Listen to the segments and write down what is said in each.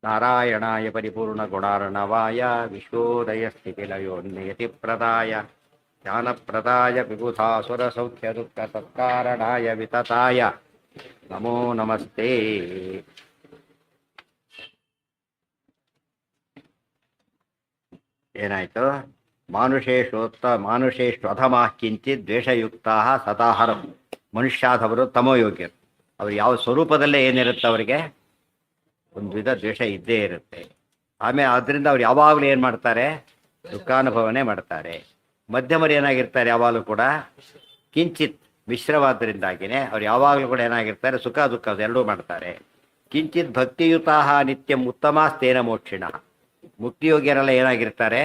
ನಾರಾಯಣಾಯ ಪರಿಪೂರ್ಣಗುಣಾರ್ಣವಾಯ ವಿಶ್ವೋದಯಸ್ಥಿತಿಲಯೋನ್ನಿಯತಿಪ್ರದಾಯ ಜ್ಞಾನಪ್ರದಾಯ ವಿಬುಧಾಸುರಸೌಖ್ಯದುಃಖಸತ್ಕಾರಣಾಯ ವಿತತಾಯ ನಮೋ ನಮಸ್ತೆ. ಏನಾಯ್ತು? ಮಾನುಷೇಷು ಅಧಮಃ ಕಿಂಚಿತ್ ದ್ವೇಷಯುಕ್ತಾ ಸತಾಹರ. ಮನುಷ್ಯಾದವರು ತಮೋಯೋಗ್ಯರು. ಅವರು ಯಾವ ಸ್ವರೂಪದಲ್ಲೇ ಏನಿರುತ್ತೆ ಅವರಿಗೆ ಒಂದು ವಿಧ ದ್ವೇಷ ಇದ್ದೇ ಇರುತ್ತೆ. ಆಮೇಲೆ ಅದರಿಂದ ಅವ್ರು ಯಾವಾಗಲೂ ಏನು ಮಾಡ್ತಾರೆ? ದುಃಖಾನುಭವನೆ ಮಾಡ್ತಾರೆ. ಮಧ್ಯಮರು ಏನಾಗಿರ್ತಾರೆ? ಯಾವಾಗಲೂ ಕೂಡ ಕಿಂಚಿತ್ ಮಿಶ್ರವಾದ್ದರಿಂದಾಗಿನೇ ಅವ್ರು ಯಾವಾಗಲೂ ಕೂಡ ಏನಾಗಿರ್ತಾರೆ? ಸುಖ ದುಃಖ ಎರಡೂ ಮಾಡ್ತಾರೆ. ಕಿಂಚಿತ್ ಭಕ್ತಿಯುತಾ ನಿತ್ಯಂ ಉತ್ತಮಾಸ್ತೇನ ಮೋಕ್ಷಿಣ. ಮುಕ್ತಿಯೋಗ್ಯರೆಲ್ಲ ಏನಾಗಿರ್ತಾರೆ?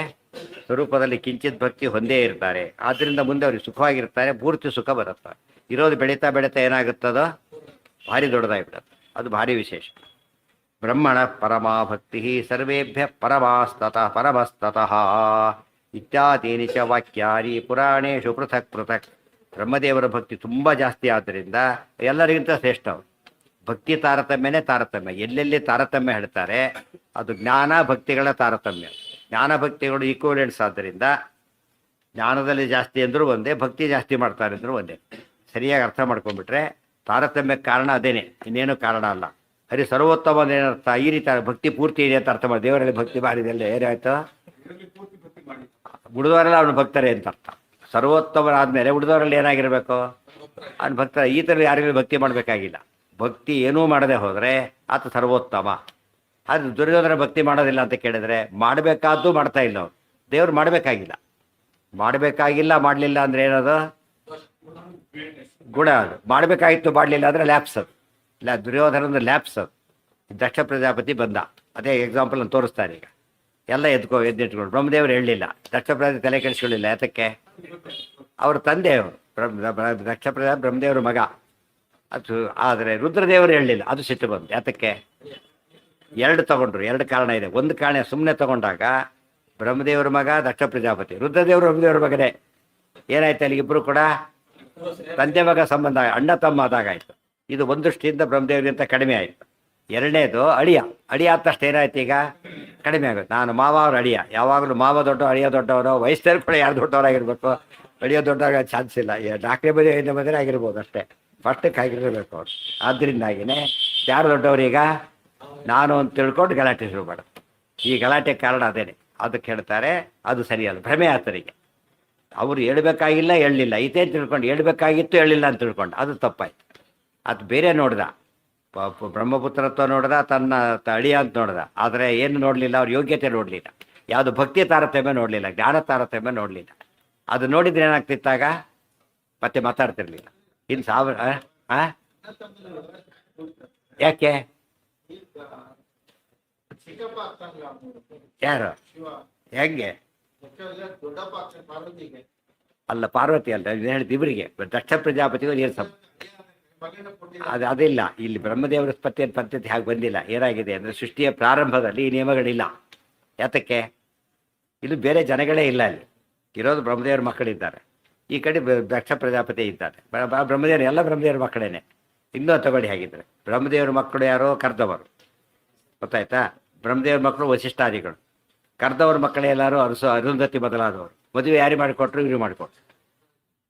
ಸ್ವರೂಪದಲ್ಲಿ ಕಿಂಚಿತ್ ಭಕ್ತಿ ಹೊಂದೇ ಇರ್ತಾರೆ. ಆದ್ದರಿಂದ ಮುಂದೆ ಅವ್ರಿಗೆ ಸುಖವಾಗಿರ್ತಾರೆ, ಪೂರ್ತಿ ಸುಖ ಬರುತ್ತೆ. ಇರೋದು ಬೆಳೀತಾ ಬೆಳೀತಾ ಏನಾಗುತ್ತದೋ ಭಾರಿ ದೊಡ್ಡದಾಗಿಬಿಡುತ್ತೆ. ಅದು ಭಾರಿ ವಿಶೇಷ. ಬ್ರಹ್ಮಣ ಪರಮಾ ಭಕ್ತಿ ಸರ್ವೇಭ್ಯ ಪರಮಸ್ತತಃ ಇತ್ಯಾದೀನಿ ಚ ವಾಕ್ಯಾನಿ ಪುರಾಣೇಶು ಪೃಥಕ್ ಪೃಥಕ್. ಬ್ರಹ್ಮದೇವರ ಭಕ್ತಿ ತುಂಬ ಜಾಸ್ತಿ ಆದ್ದರಿಂದ ಎಲ್ಲರಿಗಿಂತ ಶ್ರೇಷ್ಠ. ಭಕ್ತಿ ತಾರತಮ್ಯನೇ ತಾರತಮ್ಯ. ಎಲ್ಲೆಲ್ಲಿ ತಾರತಮ್ಯ ಹೇಳ್ತಾರೆ ಅದು ಜ್ಞಾನ ಭಕ್ತಿಗಳ ತಾರತಮ್ಯ. ಜ್ಞಾನ ಭಕ್ತಿಗಳು ಈಕ್ವಲೆಂಟ್ಸ್ ಆದ್ದರಿಂದ ಜ್ಞಾನದಲ್ಲಿ ಜಾಸ್ತಿ ಅಂದರೂ ಒಂದೇ, ಭಕ್ತಿ ಜಾಸ್ತಿ ಮಾಡ್ತಾರೆ ಅಂದರೂ ಒಂದೇ. ಸರಿಯಾಗಿ ಅರ್ಥ ಮಾಡ್ಕೊಂಡ್ಬಿಟ್ರೆ ತಾರತಮ್ಯಕ್ಕೆ ಕಾರಣ ಅದೇನೆ, ಇನ್ನೇನು ಕಾರಣ ಅಲ್ಲ. ಹರಿ ಸರ್ವೋತ್ತಮ ಏನರ್ಥ? ಈ ರೀತಿ ಭಕ್ತಿ ಪೂರ್ತಿ ಇದೆ ಅಂತ ಅರ್ಥ ಮಾಡಿ. ದೇವರಲ್ಲಿ ಭಕ್ತಿ ಮಾಡಿದೆಲ್ಲ ಏನಾಯ್ತು? ಉಳಿದವರೆಲ್ಲ ಅವನು ಭಕ್ತರೇ ಅಂತ ಅರ್ಥ. ಸರ್ವೋತ್ತಮರಾದ್ಮೇಲೆ ಉಳಿದವರಲ್ಲಿ ಏನಾಗಿರ್ಬೇಕು? ಅವ್ನು ಭಕ್ತ. ಈ ಥರ ಯಾರಿಗೂ ಭಕ್ತಿ ಮಾಡಬೇಕಾಗಿಲ್ಲ. ಭಕ್ತಿ ಏನೂ ಮಾಡದೆ ಹೋದರೆ ಆತ ಸರ್ವೋತ್ತಮ. ಅದು ದುರ್ಯೋಧನ ಭಕ್ತಿ ಮಾಡೋದಿಲ್ಲ ಅಂತ ಕೇಳಿದ್ರೆ ಮಾಡಬೇಕಾದ್ದು ಮಾಡ್ತಾ ಇಲ್ಲ ಅವ್ರು. ದೇವ್ರು ಮಾಡಬೇಕಾಗಿಲ್ಲ. ಮಾಡಲಿಲ್ಲ ಅಂದರೆ ಏನದು? ಗುಣ. ಅದು ಮಾಡಬೇಕಾಗಿತ್ತು ಮಾಡಲಿಲ್ಲ ಅಂದರೆ ಲ್ಯಾಪ್ಸ್. ಅದು ಇಲ್ಲ, ದುರ್ಯೋಧನದ ಲ್ಯಾಪ್ಸ್. ಅದು ದಕ್ಷ ಪ್ರಜಾಪತಿ ಬಂದ, ಅದೇ ಎಕ್ಸಾಂಪಲ್ ನಾನು ತೋರಿಸ್ತಾರೆ. ಈಗ ಎಲ್ಲ ಎದ್ದಿಟ್ಕೊಂಡು ಬ್ರಹ್ಮದೇವರು ಹೇಳಲಿಲ್ಲ, ದಕ್ಷ ಪ್ರಜಾಪತಿ ತಲೆ ಕೆಡಿಸ್ಕೊಳ್ಳಿಲ್ಲ. ಯಾತಕ್ಕೆ? ಅವ್ರ ತಂದೆ ಅವರು ದಕ್ಷ ಪ್ರಜಾಪತಿ ಬ್ರಹ್ಮದೇವರ ಮಗ. ಅದು ಆದರೆ ರುದ್ರದೇವರು ಹೇಳಲಿಲ್ಲ, ಅದು ಸಿಟ್ಟು ಬಂತು. ಯಾತಕ್ಕೆ? ಎರಡು ತಗೊಂಡ್ರು. ಎರಡು ಕಾರಣ ಇದೆ. ಒಂದು ಕಾರಣ ಸುಮ್ಮನೆ ತಗೊಂಡಾಗ ಬ್ರಹ್ಮದೇವರ ಮಗ ದಕ್ಷ ಪ್ರಜಾಪತಿ, ರುದ್ರದೇವರು ಬ್ರಹ್ಮದೇವರ ಮಗನೇ. ಏನಾಯ್ತು? ಅಲ್ಲಿ ಇಬ್ಬರು ಕೂಡ ತಂದೆ ಮಗ ಸಂಬಂಧ, ಅಣ್ಣ ತಮ್ಮ ಆದಾಗಾಯ್ತು. ಇದು ಒಂದು ದೃಷ್ಟಿಯಿಂದ ಬ್ರಹ್ಮದೇವರಿಗಿಂತ ಕಡಿಮೆ ಆಯಿತು. ಎರಡನೇದು ಅಳಿಯ ಆದ ತಕ್ಷಣ ಏನಾಯ್ತು? ಈಗ ಕಡಿಮೆ ಆಗುತ್ತೆ. ನಾನು ಮಾವ ಅವ್ರ ಅಳಿಯ. ಯಾವಾಗಲೂ ಮಾವ ದೊಡ್ಡ, ಅಳಿಯ ದೊಡ್ಡವರು. ವಯಸ್ಸಲ್ಲಿ ಕೂಡ ಯಾರು ದೊಡ್ಡವರಾಗಿರ್ಬೇಕು? ಅಳಿಯ ದೊಡ್ಡವಾಗ ಚಾನ್ಸ್ ಇಲ್ಲ. 4ನೇ ಮದುವೆ 5ನೇ ಮದುವೆ ಆಗಿರ್ಬೋದು ಅಷ್ಟೇ, ಫಸ್ಟಕ್ಕೆ ಆಗಿರಬೇಕು ಅವ್ರು. ಆದ್ದರಿಂದಾಗಿನೇ ಯಾರು ದೊಡ್ಡವರೀಗ? ನಾನು ಅಂತ ತಿಳ್ಕೊಂಡು ಗಲಾಟೆ ಶುರು ಮಾಡೋದು. ಈ ಗಲಾಟೆ ಕಾರಣ ಅದೇನೆ. ಅದಕ್ಕೆ ಹೇಳ್ತಾರೆ ಅದು ಸರಿಯಲ್ಲ, ಭ್ರಮೆ ಆತರಿಗೆ. ಅವರು ಹೇಳ್ಬೇಕಾಗಿಲ್ಲ, ಹೇಳಲಿಲ್ಲ. ಇದೇ ತಿಳ್ಕೊಂಡು ಹೇಳ್ಬೇಕಾಗಿತ್ತು, ಹೇಳಿಲ್ಲ ಅಂತ ತಿಳ್ಕೊಂಡು ಅದು ತಪ್ಪಾಯ್ತು. ಅದು ಬೇರೆ ನೋಡ್ದ, ಬ್ರಹ್ಮಪುತ್ರತ್ವ ನೋಡ್ದ, ತನ್ನ ಅಳಿಯ ಅಂತ ನೋಡ್ದ. ಆದರೆ ಏನು ನೋಡಲಿಲ್ಲ? ಅವ್ರ ಯೋಗ್ಯತೆ ನೋಡಲಿಲ್ಲ. ಯಾವುದು ಭಕ್ತಿ ತಾರತಮ್ಯ ನೋಡಲಿಲ್ಲ, ಜ್ಞಾನ ತಾರತಮ್ಯ ನೋಡಲಿಲ್ಲ. ಅದು ನೋಡಿದ್ರೆ ಏನಾಗ್ತಿತ್ತಾಗ? ಮತ್ತೆ ಮಾತಾಡ್ತಿರ್ಲಿಲ್ಲ. ಇನ್ನು ಯಾಕೆ? ಯಾರು? ಹೆಂಗೆ? ಅಲ್ಲ, ಪಾರ್ವತಿ ಅಲ್ಲ, ಹೇಳಿದ ಇವರಿಗೆ ದಕ್ಷ ಪ್ರಜಾಪತಿಗೂ ನೀರು ಅದಿಲ್ಲ. ಇಲ್ಲಿ ಬ್ರಹ್ಮದೇವರ ಪದ್ಧತಿ ಹಾಗೆ ಬಂದಿಲ್ಲ. ಏನಾಗಿದೆ ಅಂದರೆ ಸೃಷ್ಟಿಯ ಪ್ರಾರಂಭದಲ್ಲಿ ಈ ನಿಯಮಗಳಿಲ್ಲ. ಯಾತಕ್ಕೆ? ಇದು ಬೇರೆ ಜನಗಳೇ ಇಲ್ಲ. ಅಲ್ಲಿ ಇರೋದು ಬ್ರಹ್ಮದೇವರ ಮಕ್ಕಳಿದ್ದಾರೆ, ಈ ಕಡೆ ದಕ್ಷ ಪ್ರಜಾಪತಿ ಇದ್ದಾರೆ. ಬ್ರಹ್ಮದೇವರು ಎಲ್ಲ ಬ್ರಹ್ಮದೇವರ ಮಕ್ಕಳೇನೆ. ಇನ್ನೂ ತಗೊಳ್ಳಿ. ಹಾಗಿದ್ರೆ ಬ್ರಹ್ಮದೇವರ ಮಕ್ಕಳು ಯಾರೋ? ಕರ್ದವರು. ಗೊತ್ತಾಯ್ತಾ? ಬ್ರಹ್ಮದೇವರ ಮಕ್ಕಳು ವಸಿಷ್ಠಾದಿಗಳು. ಕರ್ದವ್ರ ಮಕ್ಕಳೇ ಎಲ್ಲರೂ ಅರುಂಧತಿ ಮೊದಲಾದವರು. ಮದುವೆ ಯಾರು ಮಾಡಿಕೊಟ್ರು? ಇವರು ಮಾಡಿಕೊಟ್ರು.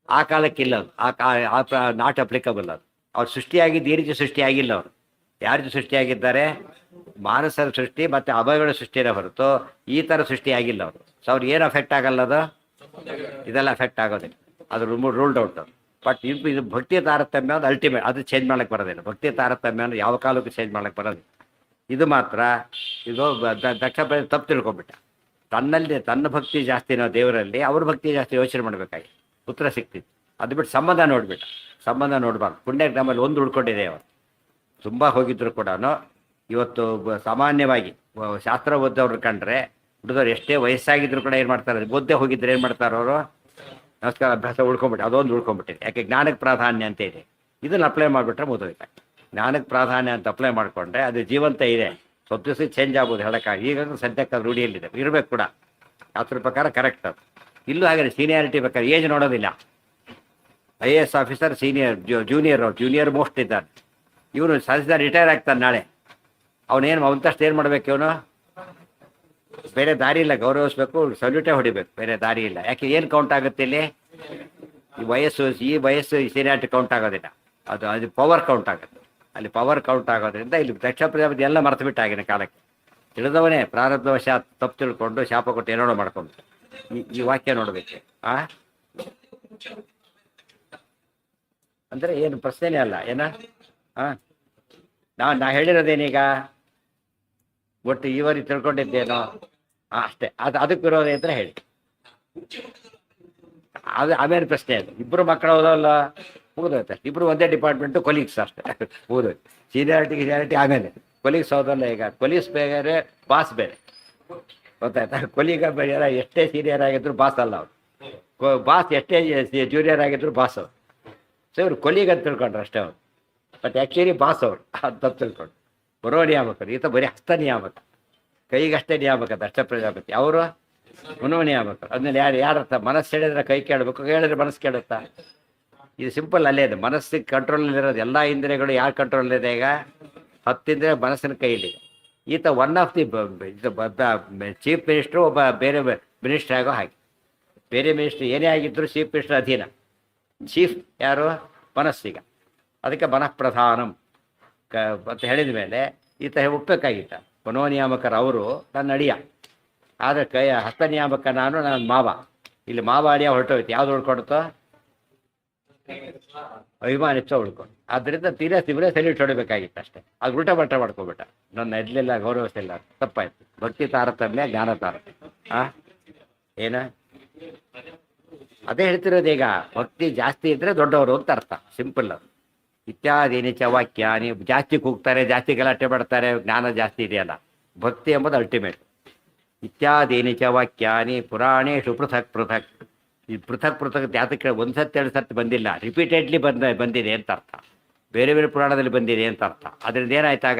ಆ ಕಾಲಕ್ಕಿಲ್ಲ ಅದು. ನಾಟ್ ಅಪ್ಲಿಕಬಲ್ ಅದು. ಅವ್ರು ಸೃಷ್ಟಿಯಾಗಿದ್ದು ಈ ರೀತಿ ಸೃಷ್ಟಿಯಾಗಿಲ್ಲ. ಅವರು ಯಾವ ರೀತಿ ಸೃಷ್ಟಿಯಾಗಿದ್ದಾರೆ? ಮಾನಸರ ಸೃಷ್ಟಿ ಮತ್ತು ಅಭಯಗಳ ಸೃಷ್ಟಿನೇ ಹೊರತು ಈ ಥರ ಸೃಷ್ಟಿಯಾಗಿಲ್ಲ ಅವರು. ಸೊ ಅವ್ರು ಏನು ಅಫೆಕ್ಟ್ ಆಗಲ್ಲ, ಅದು ಇದೆಲ್ಲ ಅಫೆಕ್ಟ್ ಆಗೋದಿಲ್ಲ. ಅದು ರೂಲ್ಡ್ ಔಟ್. ಬಟ್ ಇದು ಭಕ್ತಿ ತಾರತಮ್ಯ ಅದು ಅಲ್ಟಿಮೇಟ್. ಅದು ಚೇಂಜ್ ಮಾಡಕ್ಕೆ ಬರೋದಿಲ್ಲ. ಭಕ್ತಿ ತಾರತಮ್ಯ ಯಾವ ಕಾಲಕ್ಕೂ ಚೇಂಜ್ ಮಾಡಕ್ಕೆ ಬರೋದಿಲ್ಲ. ಇದು ಮಾತ್ರ ಇದು ದಕ್ಷ ತಪ್ಪು ತಿಳ್ಕೊಂಬಿಟ್ಟ. ತನ್ನ ಭಕ್ತಿ ಜಾಸ್ತಿನೋ ದೇವರಲ್ಲಿ, ಅವ್ರ ಭಕ್ತಿ ಜಾಸ್ತಿ ಯೋಚನೆ ಮಾಡಬೇಕಾಗಿ ಉತ್ತರ ಸಿಕ್ತಿತ್ತು. ಅದು ಬಿಟ್ಟು ಸಂಬಂಧ ನೋಡಬಾರ್ದು. ಪುಣ್ಯಕ್ಕೆ ನಮ್ಮಲ್ಲಿ ಒಂದು ಉಳ್ಕೊಂಡಿದೆ. ಅವರು ತುಂಬ ಹೋಗಿದ್ರು ಕೂಡ ಇವತ್ತು ಸಾಮಾನ್ಯವಾಗಿ ಶಾಸ್ತ್ರ ಓದೋವ್ರು ಕಂಡ್ರೆ ಹುಡುಗರು ಎಷ್ಟೇ ವಯಸ್ಸಾಗಿದ್ರು ಕೂಡ ಏನು ಮಾಡ್ತಾರೆ? ಓದ್ದೇ ಹೋಗಿದ್ರೆ ಏನು ಮಾಡ್ತಾರೆ ಅವರು? ನಮಸ್ಕಾರ ಅಭ್ಯಾಸ ಉಳ್ಕೊಂಬಿಟ್ಟು ಅದೊಂದು ಉಳ್ಕೊಂಬಿಟ್ಟಿದೆ. ಯಾಕೆ? ಜ್ಞಾನಕ್ಕೆ ಪ್ರಾಧಾನ್ಯ ಅಂತ ಇದೆ. ಇದನ್ನು ಅಪ್ಲೈ ಮಾಡಿಬಿಟ್ರೆ ಮುಗಿದೋಯ್ತು. ಜ್ಞಾನಕ್ಕೆ ಪ್ರಾಧಾನ್ಯ ಅಂತ ಅಪ್ಲೈ ಮಾಡಿಕೊಂಡ್ರೆ ಅದು ಜೀವಂತ ಇದೆ. ಸ್ವಲ್ಪ ದಿವಸ ಚೇಂಜ್ ಆಗ್ಬೋದು, ಹೇಳೋಕ್ಕಾಗಿ. ಈಗ ಸದ್ಯಕ್ಕೆ ಅದು ರೂಢಿಯಲ್ಲಿದೆ, ಇರಬೇಕು ಕೂಡ. ಅದ್ರ ಪ್ರಕಾರ ಕರೆಕ್ಟ್ ಅದು. ಇಲ್ಲೂ ಹಾಗೆ ಸೀನಿಯಾರಿಟಿ ಬೇಕಾದ್ರೆ ಏಜ್ ನೋಡೋದಿಲ್ಲ. IAS officer senior, junior most ಇದ್ದಾನೆ. ಇವನು ಸಹಜ ರಿಟೈರ್ ಆಗ್ತಾನೆ ನಾಳೆ. ಅವನೇನು ಅವಂತಷ್ಟು ಏನು ಮಾಡ್ಬೇಕು ಇವನು? ಬೇರೆ ದಾರಿ ಇಲ್ಲ, ಗೌರವಿಸ್ಬೇಕು, ಸಲ್ಯೂಟೇ ಹೊಡಿಬೇಕು, ಬೇರೆ ದಾರಿ ಇಲ್ಲ. ಯಾಕೆ ಏನು ಕೌಂಟ್ ಆಗುತ್ತೆ ಇಲ್ಲಿ? ಈ ವಯಸ್ಸು ಸೀನಿಯಾರಿಟಿ ಕೌಂಟ್ ಆಗೋದಿಲ್ಲ, ಅದು ಪವರ್ ಕೌಂಟ್ ಆಗುತ್ತೆ. ಅಲ್ಲಿ ಪವರ್ ಕೌಂಟ್ ಆಗೋದ್ರಿಂದ ಇಲ್ಲಿ ದಕ್ಷ ಪ್ರಜಾಪತಿ ಎಲ್ಲ ಮರೆತು ಬಿಟ್ಟ ಆಗಿನ ಕಾಲಕ್ಕೆ. ತಿಳಿದವನೇ ಪ್ರಾರಬ್ಧವಶ ತಪ್ಪು ತಿಳ್ಕೊಂಡು ಶಾಪ ಕೊಟ್ಟು ಏನೋ ಮಾಡ್ಕೊಂಡು ಈ ವಾಕ್ಯ ನೋಡ್ಬೇಕು. ಅಂದ್ರೆ ಏನು ಪ್ರಶ್ನೆನೇ ಅಲ್ಲ ಏನ? ನಾ ಹೇಳಿರೋದೇನೀಗ ಒಟ್ಟು ಈವರೆಗೆ ತಿಳ್ಕೊಂಡಿದ್ದೇನೋ ಅಷ್ಟೇ. ಅದಕ್ಕೆ ವಿರೋಧ ಇದ್ರೆ ಹೇಳಿ, ಅದು ಆಮೇಲೆ ಪ್ರಶ್ನೆ. ಅದು ಇಬ್ಬರು ಮಕ್ಕಳು ಹೋದಲ್ಲ, ಮುಗಿದೋಯ್ತು. ಇಬ್ಬರು ಒಂದೇ ಡಿಪಾರ್ಟ್ಮೆಂಟು, ಕೊಲೀಗ್ಸ್ ಅಷ್ಟೇ, ಮುಗಿದೋಯ್ತು. ಸೀನಿಯಾರಿಟಿ ಆಮೇಲೆ ಕೊಲೀಗ್ಸ್ ಹೋದಲ್ಲ. ಈಗ ಕೊಲೀಗ್ಸ್ ಬೇರೆ, ಬಾಸ್ ಬೇರೆ, ಗೊತ್ತಾಯ್ತಾ? ಕೊಲೀಗ ಬೇರೆ, ಎಷ್ಟೇ ಸೀನಿಯರ್ ಆಗಿದ್ರು ಬಾಸ್ ಅಲ್ಲ ಅವ್ರು. ಬಾಸ್ ಎಷ್ಟೇ ಜೂನಿಯರ್ ಆಗಿದ್ರು ಬಾಸ್ ಅವರು. ಸೊ ಇವ್ರು ಕೊಲೀಗ್ ಅಂತ ತಿಳ್ಕೊಂಡ್ರು ಅಷ್ಟೇ ಅವ್ರು, ಬಟ್ ಆ್ಯಕ್ಚುಲಿ ಬಾಸ್ ಅವರು ಅಂತ ತಪ್ಪು ತಿಳ್ಕೊಂಡು. ಬರೋ ನಿಯಾಮಕರು ಈತ ಬರೀ ಹಸ್ತ ನಿಯಾಮಕ, ಕೈಗಷ್ಟೇ ನಿಯಾಮಕ ದಕ್ಷ ಪ್ರಜಾಪತಿ. ಅವರು ಮನೋ ನಿಯಾಮಕರು. ಅದನ್ನ ಯಾರರ್ಥ? ಮನಸ್ಸು ಹೇಳಿದ್ರೆ ಕೈ ಕೇಳಬೇಕು, ಹೇಳಿದ್ರೆ ಮನಸ್ಸು ಕೇಳುತ್ತಾ? ಇದು ಸಿಂಪಲ್ ಅಲ್ಲೇ ಇದೆ. ಮನಸ್ಸಿಗೆ ಕಂಟ್ರೋಲಲ್ಲಿರೋದು ಎಲ್ಲ ಇಂದ್ರಿಯಗಳು ಯಾರು ಕಂಟ್ರೋಲಲ್ಲಿದೆ? ಈಗ 10 ಇಂದ್ರಿಯ ಮನಸ್ಸಿನ ಕೈಲಿದೆ. ಈತ one of the chief minister, ಒಬ್ಬ ಬೇರೆ ಮಿನಿಸ್ಟರ್ ಆಗೋ ಹಾಗೆ. ಬೇರೆ ಮಿನಿಸ್ಟ್ರ್ ಏನೇ ಆಗಿದ್ರು ಚೀಫ್ ಮಿನಿಸ್ಟರ್ ಅಧೀನ. ಚೀಫ್ ಯಾರು? ಮನಸ್ಸಿಗ. ಅದಕ್ಕೆ ಮನಃಪ್ರಧಾನಂ ಅಂತ ಹೇಳಿದ ಮೇಲೆ ಈತ ಒಪ್ಪಬೇಕಾಗಿತ್ತ. ಮನೋನಿಯಾಮಕರು ಅವರು ನನ್ನ ಅಡಿಯ, ಆದರೆ ಹಸ್ತ ನಿಯಾಮಕ ನನ್ನ ಮಾವ. ಇಲ್ಲಿ ಮಾವ ಅಡಿಯ ಹೊರಟೋಯ್ತು. ಯಾವ್ದು ಉಳ್ಕೊಡ್ತೋ? ಅಭಿಮಾನಿತ್ವ ಉಳ್ಕೊಂಡು. ಆದ್ದರಿಂದ ತೀರಾ ಸಲ್ಯೂಟ್ ಹೊಡಬೇಕಾಗಿತ್ತು ಅಷ್ಟೇ. ಅದು ಉಲ್ಟ ಬಟ್ಟ ಮಾಡ್ಕೊಬಿಟ್ಟ. ನನ್ನ ಎಡ್ಲಿಲ್ಲ, ಗೌರವಿಸಿಲ್ಲ, ತಪ್ಪಾಯ್ತು. ಭಕ್ತಿ ತಾರತಮ್ಯ, ಜ್ಞಾನ ತಾರತಮ್ಯ. ಏನ ಅದೇ ಹೇಳ್ತಿರೋದು. ಈಗ ಭಕ್ತಿ ಜಾಸ್ತಿ ಇದ್ರೆ ದೊಡ್ಡವರು ಅಂತ ಅರ್ಥ, ಸಿಂಪಲ್ ಅದು. ಇತ್ಯಾದಿ ಚ ವಾಕ್ಯ. ನೀವು ಜಾಸ್ತಿ ಕೂಗ್ತಾರೆ, ಜಾಸ್ತಿ ಗಲಾಟೆ ಮಾಡ್ತಾರೆ, ಜ್ಞಾನ ಜಾಸ್ತಿ ಇದೆಯಲ್ಲ. ಭಕ್ತಿ ಎಂಬುದು ಅಲ್ಟಿಮೇಟ್. ಇತ್ಯಾದಿ ಚ ವಾಕ್ಯಾನಿ ಪುರಾಣೇಶು ಪೃಥಕ್ ಪೃಥಕ್. ಈ ಪೃಥಕ್ ಜಾತಕ್ಕೆ 1 ಸತಿ 2 ಸರ್ತಿ ಬಂದಿಲ್ಲ, ರಿಪೀಟೆಡ್ಲಿ ಬಂದಿದೆ ಅಂತ ಅರ್ಥ. ಬೇರೆ ಬೇರೆ ಪುರಾಣದಲ್ಲಿ ಬಂದಿದೆ ಅಂತ ಅರ್ಥ. ಅದರಿಂದ ಏನಾಯ್ತಾಗ?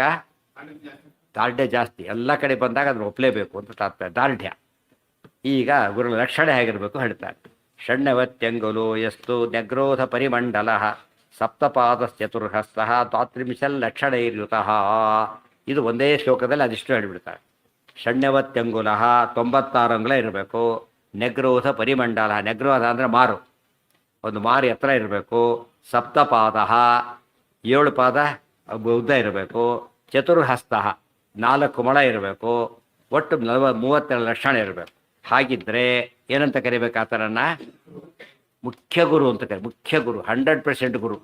ದಾರ್ಢ್ಯ ಜಾಸ್ತಿ. ಎಲ್ಲ ಕಡೆ ಬಂದಾಗ ಅದನ್ನು ಒಪ್ಪಲೇಬೇಕು ಅಂತ ತಾತ್ಪರ್ಯ. ದಾರ್ಢ್ಯ. ಈಗ ಗುರು ಲಕ್ಷಣ ಹೇಗಿರಬೇಕು ಹೇಳ್ತಾರೆ. ಷಣ್ಣವತ್ಯಂಗುಲೋ ಯಸ್ತು ನ್ಯಗ್ರೋಧ ಪರಿಮಂಡಲ ಸಪ್ತಪಾದಶ್ಚತುರ್ಹಸ್ತಃ ದ್ವಾತ್ರಿಂಶಲ್ ಲಕ್ಷಣೈರ್ಯುತಃ. ಇದು ಒಂದೇ ಶ್ಲೋಕದಲ್ಲಿ ಅದಿಷ್ಟು ಹೇಳಿಬಿಡ್ತಾರೆ. ಷಣ್ಣವತ್ಯಂಗುಲ 96 ಅಂಗುಲ ಇರಬೇಕು. ನೆಗ್ರೋಧ ಪರಿಮಂಡಲ, ನೆಗ್ರೋಧ ಅಂದರೆ ಮಾರು, ಒಂದು ಮಾರು ಎತ್ತರ ಇರಬೇಕು. ಸಪ್ತಪಾದ 7 ಪಾದ ಉದ್ದ ಇರಬೇಕು. ಚತುರ್ಹಸ್ತ 4 ಮೊಳ ಇರಬೇಕು. ಒಟ್ಟು 32 ಲಕ್ಷಣ ಇರಬೇಕು. ಹಾಗಿದ್ರೆ ಏನಂತ ಕರಿಬೇಕು ಆ ಥರನ್ನ? ಮುಖ್ಯ ಗುರು ಅಂತ ಮುಖ್ಯ ಗುರು, 100% ಗುರು.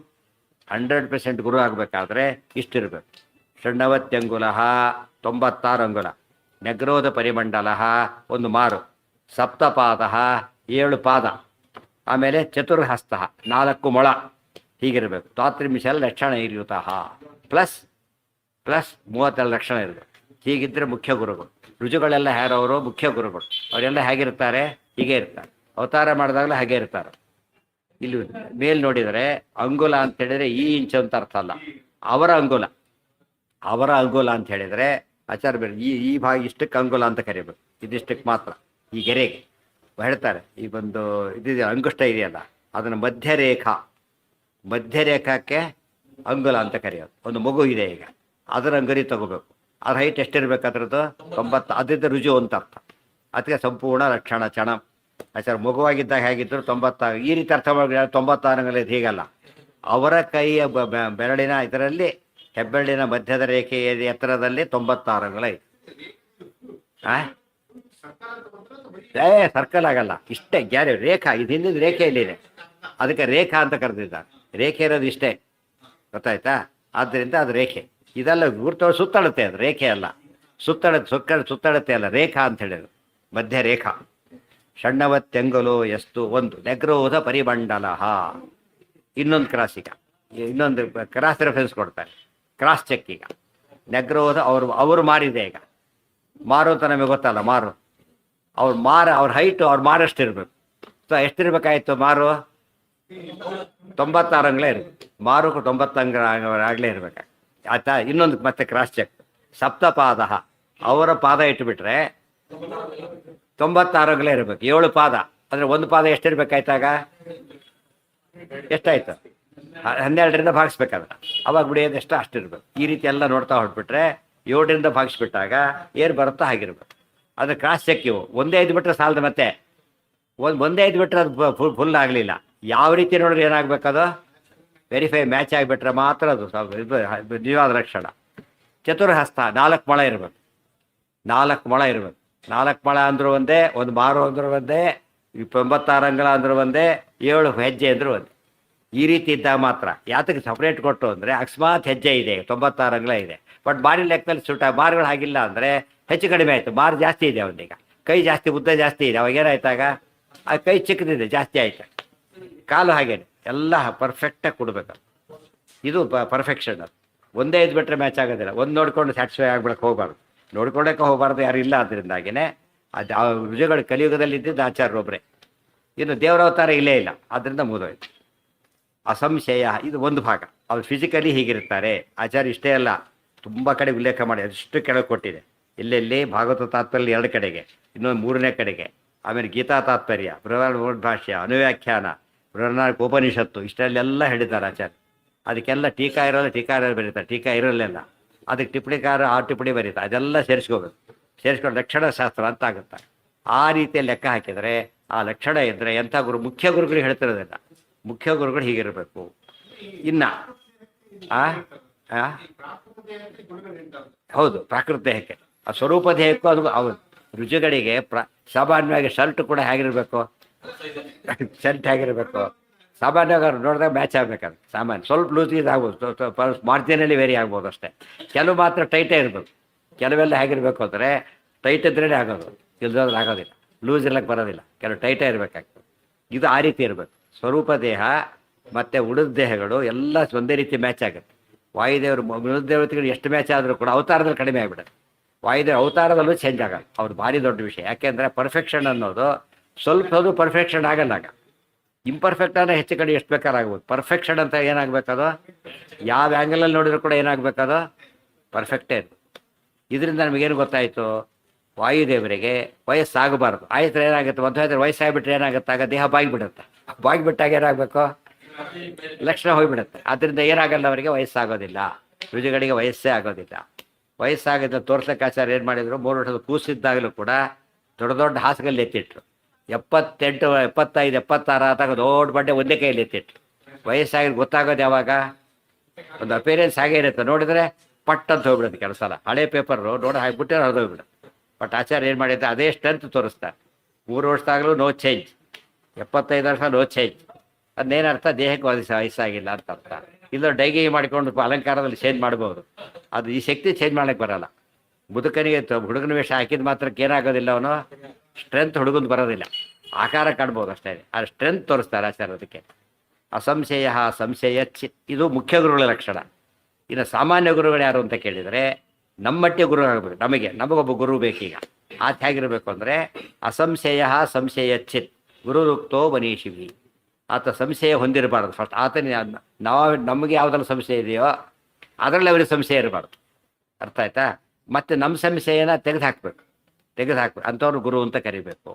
100% ಗುರು ಆಗಬೇಕಾದ್ರೆ ಇಷ್ಟಿರಬೇಕು. ಷಣ್ಣವತ್ಯಂಗುಲ 96 ಅಂಗುಲ, ನೆಗ್ರೋಧ ಪರಿಮಂಡಲ 1 ಮಾರು, ಸಪ್ತಪಾದ 7 ಪಾದ, ಆಮೇಲೆ ಚತುರ್ಹಸ್ತ 4 ಮೊಳ, ಹೀಗಿರಬೇಕು. ದ್ವಾತ್ರಿಂಶಲ್ ಲಕ್ಷಣ ಇರ್ಯುತಃ ಪ್ಲಸ್ 32 ಲಕ್ಷಣ ಇರಬೇಕು. ಹೀಗಿದ್ದರೆ ಮುಖ್ಯ ಗುರುಗಳು. ರುಜುಗಳೆಲ್ಲ ಯಾರವರು? ಮುಖ್ಯ ಗುರುಗಳು. ಅವರೆಲ್ಲ ಹೇಗಿರ್ತಾರೆ? ಹೀಗೆ ಇರ್ತಾರೆ. ಅವತಾರ ಮಾಡಿದಾಗಲೂ ಹಾಗೆ ಇರ್ತಾರೆ. ಇಲ್ಲಿ ಮೇಲ್ ನೋಡಿದರೆ ಅಂಗುಲ ಅಂತ ಹೇಳಿದರೆ ಈ ಇಂಚು ಅಂತ ಅರ್ಥ ಅಲ್ಲ, ಅವರ ಅಂಗುಲ. ಅವರ ಅಂಗುಲ ಅಂತ ಹೇಳಿದರೆ ಆಚಾರ ಬೇರೆ. ಈ ಭಾಗ ಇಷ್ಟಕ್ಕೆ ಅಂಗುಲ ಅಂತ ಕರಿಬೇಕು, ಇದಿಷ್ಟಕ್ಕೆ ಮಾತ್ರ. ಈ ಗೆರೆಗೆ ಹೇಳ್ತಾರೆ. ಈ ಒಂದು ಇದಿದೆ, ಅಂಗುಷ್ಟ ಇದೆಯಲ್ಲ, ಅದನ್ನು ಮಧ್ಯರೇಖಾಕ್ಕೆ ಅಂಗುಲ ಅಂತ ಕರೆಯೋದು. ಒಂದು ಮಗು ಇದೆ, ಈಗ ಅದರ ಅಂಗರಿ ತಗೋಬೇಕು. ಅದ್ರ ಹೈಟ್ ಎಷ್ಟಿರ್ಬೇಕು? ಅದರದ್ದು 90. ಅದರಿಂದ ರುಜು ಅಂತ ಅರ್ಥ. ಅದಕ್ಕೆ ಸಂಪೂರ್ಣ ಲಕ್ಷಣ ಚಣ. ಆಚಾರ ಮಗುವಾಗಿದ್ದಾಗ ಹೇಗಿದ್ದರು 96. ಈ ರೀತಿ ಅರ್ಥ ಮಾಡಿ 96 ಅಂಗಲ ಹೀಗಲ್ಲ. ಅವರ ಕೈಯ ಬೆರಳಿನ ಇದರಲ್ಲಿ ಹೆಬ್ಬೆರಳಿನ ಮಧ್ಯದ ರೇಖೆಯ ಎತ್ತರದಲ್ಲಿ 96 ಅಂಗಲ ಇದೆ. ಸರ್ಕಲ್ ಆಗಲ್ಲ, ಇಷ್ಟೇ ಗ್ಯಾರೆ ರೇಖಾ. ಇದು ಹಿಂದಿನ ರೇಖೆ ಇಲ್ಲಿದೆ, ಅದಕ್ಕೆ ರೇಖಾ ಅಂತ ಕರೆದಿದ್ದಾರೆ. ರೇಖೆ ಇರೋದು ಇಷ್ಟೇ, ಗೊತ್ತಾಯ್ತಾ? ಆದ್ದರಿಂದ ಅದು ರೇಖೆ. ಇದೆಲ್ಲ ಗುರುತು ಸುತ್ತಳುತ್ತೆ, ಅದು ರೇಖೆ ಅಲ್ಲ. ಸುತ್ತಳುತ್ತೆ ಅಲ್ಲ, ರೇಖಾ ಅಂತ ಹೇಳಿದ್ರು. ಮಧ್ಯ ರೇಖಾ. ಷಣ್ಣವತ್ಯಂಗುಲೋ ಎಷ್ಟು 1 ನೆಗ್ರೋಧ ಪರಿಮಂಡಲ. ಇನ್ನೊಂದು ಕ್ರಾಸ್. ಈಗ ಇನ್ನೊಂದು ಕ್ರಾಸ್ ರೆಫರೆನ್ಸ್ ಕೊಡ್ತಾರೆ, ಕ್ರಾಸ್ ಚೆಕ್. ಈಗ ನೆಗ್ರೋಧ ಅವರು ಮಾರಿದೆ. ಈಗ ಮಾರು ಅಂತ ನಮಗೆ ಗೊತ್ತಲ್ಲ, ಮಾರು ಅವ್ರ ಹೈಟು ಅವ್ರ ಮಾರಷ್ಟು ಇರಬೇಕು. ಸೊ ಎಷ್ಟಿರ್ಬೇಕಾಯ್ತು? ಮಾರು 96 ಅಂಗಲೇ ಇರಬೇಕು. ಮಾರು 90 ಆಗಲೇ ಇರ್ಬೇಕು, ಆಯ್ತಾ? ಇನ್ನೊಂದು ಮತ್ತೆ ಕ್ರಾಸ್ ಚೆಕ್. ಸಪ್ತಪಾದ ಅವರ ಪಾದ ಇಟ್ಟುಬಿಟ್ರೆ 96 ಅಂಗಲೇ ಇರಬೇಕು. 7 ಪಾದ ಅಂದರೆ 1 ಪಾದ ಎಷ್ಟಿರ್ಬೇಕಾಯ್ತಾಗ? ಎಷ್ಟಾಯ್ತು? 12ರಿಂದ ಭಾಗಿಸ್ಬೇಕಾದ್ರೆ ಅವಾಗ ಬಿಡಿಯೋದು ಎಷ್ಟು ಅಷ್ಟಿರ್ಬೇಕು. ಈ ರೀತಿ ಎಲ್ಲ ನೋಡ್ತಾ ಹೊರಟ್ಬಿಟ್ರೆ 7ರಿಂದ ಭಾಗಿಸ್ಬಿಟ್ಟಾಗ ಏನು ಬರುತ್ತೋ ಹಾಗಿರ್ಬೇಕು. ಅದು ಕ್ರಾಸ್ ಚೆಕ್ ಇವು ಒಂದೇ ಐದು ಬಿಟ್ಟರೆ ಸಾಲದು, ಮತ್ತೆ ಒಂದೇ ಐದು ಬಿಟ್ಟರೆ ಅದು ಫುಲ್ ಆಗಲಿಲ್ಲ. ಯಾವ ರೀತಿ ನೋಡಿದ್ರೆ ಏನಾಗಬೇಕದು ವೆರಿಫೈ ಮ್ಯಾಚ್ ಆಗಿಬಿಟ್ರೆ ಮಾತ್ರ ಅದು ಇದು ನಿಜವಾದ ಲಕ್ಷಣ. ಚತುರ್ಹಸ್ತ 4 ಮೊಳ ಇರಬೇಕು, 4 ಮೊಳ ಇರಬೇಕು. 4 ಮೊಳ ಅಂದರೂ ಒಂದೇ, ಒಂದು ಮಾರು ಅಂದರೂ ಒಂದೇ, 96 ಅಂಗಳ ಅಂದರೂ ಒಂದೇ, 7 ಹೆಜ್ಜೆ ಅಂದರೂ ಒಂದೇ. ಈ ರೀತಿ ಇದ್ದಾಗ ಮಾತ್ರ. ಯಾತಕ್ಕೆ ಸಪ್ರೇಟ್ ಕೊಟ್ಟು ಅಂದರೆ ಅಕಸ್ಮಾತ್ ಹೆಜ್ಜೆ ಇದೆ 96 ಅಂಗಳ ಇದೆ, ಬಟ್ ಬಾರಿ ಲೆಕ್ಕದಲ್ಲಿ ಸುಟ್ಟ ಬಾರ್ಗಳು ಆಗಿಲ್ಲ ಅಂದರೆ ಹೆಚ್ಚು ಕಡಿಮೆ ಆಯಿತು. ಬಾರ್ ಜಾಸ್ತಿ ಇದೆ ಅವನಿಗೆ, ಕೈ ಜಾಸ್ತಿ ಉದ್ದ ಜಾಸ್ತಿ ಇದೆ, ಅವಾಗ ಏನಾಯ್ತಾಗ ಆ ಕೈ ಚಿಕ್ಕದಿದೆ ಜಾಸ್ತಿ ಆಯ್ತು. ಕಾಲು ಹಾಗೇನೆ ಎಲ್ಲ ಪರ್ಫೆಕ್ಟಾಗಿ ಕೊಡಬೇಕು. ಇದು ಪರ್ಫೆಕ್ಷನ್. ಅದು ಒಂದೇ ಇದು ಬಿಟ್ಟರೆ ಮ್ಯಾಚ್ ಆಗೋದಿಲ್ಲ. ಒಂದು ನೋಡ್ಕೊಂಡು ಸ್ಯಾಟಿಸ್ಫೈ ಆಗ್ಬಿಡಕ್ಕೆ ಹೋಗಬಾರ್ದು, ನೋಡ್ಕೊಳ್ಳೋಕೆ ಹೋಗಬಾರ್ದು, ಯಾರು ಇಲ್ಲ. ಅದರಿಂದಾಗಿನೇ ಅದು ಆ ರುಜುಗಳು ಕಲಿಯುಗದಲ್ಲಿ ಇದ್ದಿದ್ದು ಆಚಾರ್ಯರೊಬ್ಬರೇ. ಇನ್ನು ದೇವರಾವತಾರ ಇಲ್ಲೇ ಇಲ್ಲ, ಆದ್ದರಿಂದ ಮುಗಿದೋಯ್ತು. ಅಸಂಶಯ ಇದು ಒಂದು ಭಾಗ. ಅವ್ರು ಫಿಸಿಕಲಿ ಹೀಗಿರ್ತಾರೆ. ಆಚಾರ್ಯ ಇಷ್ಟೇ ಅಲ್ಲ, ತುಂಬ ಕಡೆ ಉಲ್ಲೇಖ ಮಾಡಿ ಅಷ್ಟು ಕೆಳಗೆ ಕೊಟ್ಟಿದೆ. ಎಲ್ಲೆಲ್ಲಿ ಭಾಗವತ ತಾತ್ಪರ್ಯ 2 ಕಡೆಗೆ, ಇನ್ನೊಂದು 3ನೇ ಕಡೆಗೆ, ಆಮೇಲೆ ಗೀತಾ ತಾತ್ಪರ್ಯ, ಬೃಹದಾರಣ್ಯಕ ಭಾಷ್ಯ, ಅನುವ್ಯಾಖ್ಯಾನ, ಬೃಹದಾರಣ್ಯಕ ಉಪನಿಷತ್ತು, ಇಷ್ಟಲ್ಲೆಲ್ಲ ಹೇಳಿದ್ದಾರೆ ಆಚಾರ್ಯ. ಅದಕ್ಕೆಲ್ಲ ಟೀಕಾ ಇರೋಲ್ಲ, ಟೀಕಾ ಬರೀತಾರೆ, ಟೀಕಾ ಇರೋಲ್ಲೆಲ್ಲ ಅದಕ್ಕೆ ಟಿಪ್ಪಣಿಕಾರ ಆ ಟಿಪ್ಪಣಿ ಬರೀತಾರೆ. ಅದೆಲ್ಲ ಸೇರಿಸ್ಕೋಬೇಕು. ಸೇರಿಸ್ಕೊಂಡು ಲಕ್ಷಣ ಶಾಸ್ತ್ರ ಅಂತ ಆಗುತ್ತೆ. ಆ ರೀತಿಯ ಲೆಕ್ಕ ಹಾಕಿದರೆ ಆ ಲಕ್ಷಣ ಇದ್ದರೆ ಎಂಥ ಗುರು, ಮುಖ್ಯ ಗುರುಗಳು ಹೇಳ್ತಿರೋದಿಲ್ಲ. ಮುಖ್ಯ ಗುರುಗಳು ಹೀಗಿರಬೇಕು. ಇನ್ನು ಹೌದು, ಪ್ರಾಕೃತ ದೇಹಕ್ಕೆ, ಆ ಸ್ವರೂಪ ದೇಹಕ್ಕೂ ಅದು ಹೌದು. ರುಜುಗಳಿಗೆ ಸಾಮಾನ್ಯವಾಗಿ ಶರ್ಟ್ ಕೂಡ ಹೇಗಿರಬೇಕು, ಶರ್ಟ್ ಹೇಗಿರಬೇಕು ಸಾಮಾನ್ಯವಾಗಿ ನೋಡಿದಾಗ ಮ್ಯಾಚ್ ಆಗಬೇಕಾದ್ರೆ ಸಾಮಾನ್ಯ ಸ್ವಲ್ಪ ಲೂಸ್ ಇದಾಗ್ಬೋದು, ಮಾರ್ಜಿನಲ್ಲಿ ವೇರಿ ಆಗ್ಬೋದು ಅಷ್ಟೇ. ಕೆಲವು ಮಾತ್ರ ಟೈಟೇ ಇರಬೇಕು. ಕೆಲವೆಲ್ಲ ಹೇಗಿರಬೇಕು ಅಂದರೆ ಟೈಟ್ ಇದ್ರೇ ಆಗೋದು, ಇಲ್ದಾದ್ರೆ ಆಗೋದಿಲ್ಲ, ಲೂಸ್ ಇರ್ಲಕ್ಕೆ ಬರೋದಿಲ್ಲ. ಕೆಲವು ಟೈಟೇ ಇರಬೇಕಾಗ್ತದೆ. ಇದು ಆ ರೀತಿ ಇರಬೇಕು. ಸ್ವರೂಪ ದೇಹ ಮತ್ತು ಉಳಿದ ದೇಹಗಳು ಎಲ್ಲ ಒಂದೇ ರೀತಿ ಮ್ಯಾಚ್ ಆಗುತ್ತೆ. ವಾಯುದೇವರು ಉಳಿದ ದೇವತೆಗಳು ಎಷ್ಟು ಮ್ಯಾಚ್ ಆದರೂ ಕೂಡ ಅವತಾರದಲ್ಲಿ ಕಡಿಮೆ ಆಗಿಬಿಡುತ್ತೆ. ವಾಯುದೇವ ಅವತಾರದಲ್ಲೂ ಚೇಂಜ್ ಆಗಲ್ಲ. ಅವ್ರು ಭಾರಿ ದೊಡ್ಡ ವಿಷಯ. ಯಾಕೆಂದರೆ ಪರ್ಫೆಕ್ಷನ್ ಅನ್ನೋದು ಸ್ವಲ್ಪ ಅದು ಪರ್ಫೆಕ್ಷನ್ ಆಗಲ್ಲ. ಆಗ ಇಂಪರ್ಫೆಕ್ಟ್ ಅಂದರೆ ಹೆಚ್ಚು ಕಡೆ ಎಷ್ಟು ಬೇಕಾರಾಗ್ಬೋದು. ಪರ್ಫೆಕ್ಷನ್ ಅಂತ ಏನಾಗಬೇಕದು, ಯಾವ ಆ್ಯಂಗಲಲ್ಲಿ ನೋಡಿದ್ರು ಕೂಡ ಏನಾಗಬೇಕದು ಪರ್ಫೆಕ್ಟೇ ಇರಬೇಕು. ಇದರಿಂದ ನಮಗೇನು ಗೊತ್ತಾಯಿತು, ವಾಯುದೇವರಿಗೆ ವಯಸ್ಸಾಗಬಾರ್ದು. ಆಯ್ತು ಏನಾಗುತ್ತೆ, ಒಂದು ವಯಸ್ಸಾಗಿಬಿಟ್ರೆ ಏನಾಗುತ್ತೆ, ಆಗ ದೇಹ ಬಾಗಿಬಿಡುತ್ತೆ. ಬಾಗಿಬಿಟ್ಟಾಗ ಏನಾಗಬೇಕು, ಲಕ್ಷಣ ಹೋಗಿಬಿಡುತ್ತೆ. ಆದ್ದರಿಂದ ಏನಾಗಲ್ಲ, ಅವರಿಗೆ ವಯಸ್ಸಾಗೋದಿಲ್ಲ. ರುಜುಗಳಿಗೆ ವಯಸ್ಸೇ ಆಗೋದಿಲ್ಲ. ವಯಸ್ಸಾಗಿದ್ದ ತೋರ್ಸಕ್ಕೆ ಆಚಾರ್ಯ ಏನು ಮಾಡಿದರು, 3 ವರ್ಷದ ಕೂಸಿದ್ದಾಗಲೂ ಕೂಡ ದೊಡ್ಡ ದೊಡ್ಡ ಹಾಸಿಗೆಯಲ್ಲಿ ಎತ್ತಿಟ್ರು. 78, 75, 76 ಆದಾಗ ದೊಡ್ಡ ಬಡ್ಡೆ ಒಂದೇ ಕೈಯಲ್ಲಿ ಎತ್ತಿಟ್ರು. ವಯಸ್ಸಾಗಿದ್ದು ಗೊತ್ತಾಗೋದು ಯಾವಾಗ, ಒಂದು ಅಪೇರೆನ್ಸ್ ಆಗೇ ಇರುತ್ತೆ. ನೋಡಿದರೆ ಪಟ್ ಅಂತ ಹೋಗ್ಬಿಡುತ್ತೆ. ಕೆಲಸ ಅಲ್ಲ, ಹಳೆ ಪೇಪರು ನೋಡಿ ಹಾಕಿಬಿಟ್ಟೆ ಹರಿದೋಗ್ಬಿಡುತ್ತೆ. ಬಟ್ ಆಚಾರ್ಯ ಏನು ಮಾಡಿದ್ರೆ ಅದೇ ಸ್ಟ್ರೆಂತ್ ತೋರಿಸ್ತಾರೆ. 3 ವರ್ಷದಾಗಲೂ ನೋ ಚೇಂಜ್, 75 ವರ್ಷ ನೋ ಚೇಂಜ್. ಅದನ್ನೇನರ್ಥ, ದೇಹಕ್ಕೆ ವಯಸ್ಸಾಗಿಲ್ಲ ಅಂತ ಅರ್ಥ. ಇಲ್ಲ ಡೈಗಿ ಮಾಡಿಕೊಂಡು ಅಲಂಕಾರದಲ್ಲಿ ಚೇಂಜ್ ಮಾಡ್ಬೋದು. ಅದು ಈ ಶಕ್ತಿ ಚೇಂಜ್ ಮಾಡೋಕ್ಕೆ ಬರೋಲ್ಲ. ಮುದುಕನಿಗೆ ಹುಡುಗನ ವೇಷ ಹಾಕಿದ ಮಾತ್ರಕ್ಕೆ ಏನಾಗೋದಿಲ್ಲ, ಅವನು ಸ್ಟ್ರೆಂತ್ ಹುಡುಗಂದು ಬರೋದಿಲ್ಲ. ಆಕಾರ ಕಾಣ್ಬೋದು ಅಷ್ಟೇ. ಆ ಸ್ಟ್ರೆಂತ್ ತೋರಿಸ್ತಾರೆ ಆಚಾರ್ಯ. ಅದಕ್ಕೆ ಅಸಂಶಯ ಸಂಶಯ ಚಿತ್, ಇದು ಮುಖ್ಯ ಗುರುಗಳ ಲಕ್ಷಣ. ಇನ್ನು ಸಾಮಾನ್ಯ ಗುರುಗಳು ಯಾರು ಅಂತ ಕೇಳಿದರೆ, ನಮ್ಮಟ್ಟೆ ಗುರು ಆಗಬೇಕು. ನಮಗೊಬ್ಬ ಗುರು ಬೇಕೀಗ. ಆತ ಹೇಗಿರಬೇಕು ಅಂದರೆ ಅಸಂಶಯ ಸಂಶಯ ಚಿತ್ ಗುರುರುಕ್ತೋ ಮನೀಷಿವಿ. ಆತ ಸಂಶಯ ಹೊಂದಿರಬಾರ್ದು. ಫಸ್ಟ್ ಆತನ ನಮಗೆ ಯಾವುದೆಲ್ಲ ಸಂಶಯ ಇದೆಯೋ ಅದರಲ್ಲಿ ಅವರಿಗೆ ಸಂಶಯ ಇರಬಾರ್ದು. ಅರ್ಥ ಆಯ್ತಾ? ಮತ್ತು ನಮ್ಮ ಸಂಶಯನ ತೆಗೆದುಹಾಕ್ಬೇಕು. ಅಂಥವ್ರು ಗುರು ಅಂತ ಕರಿಬೇಕು.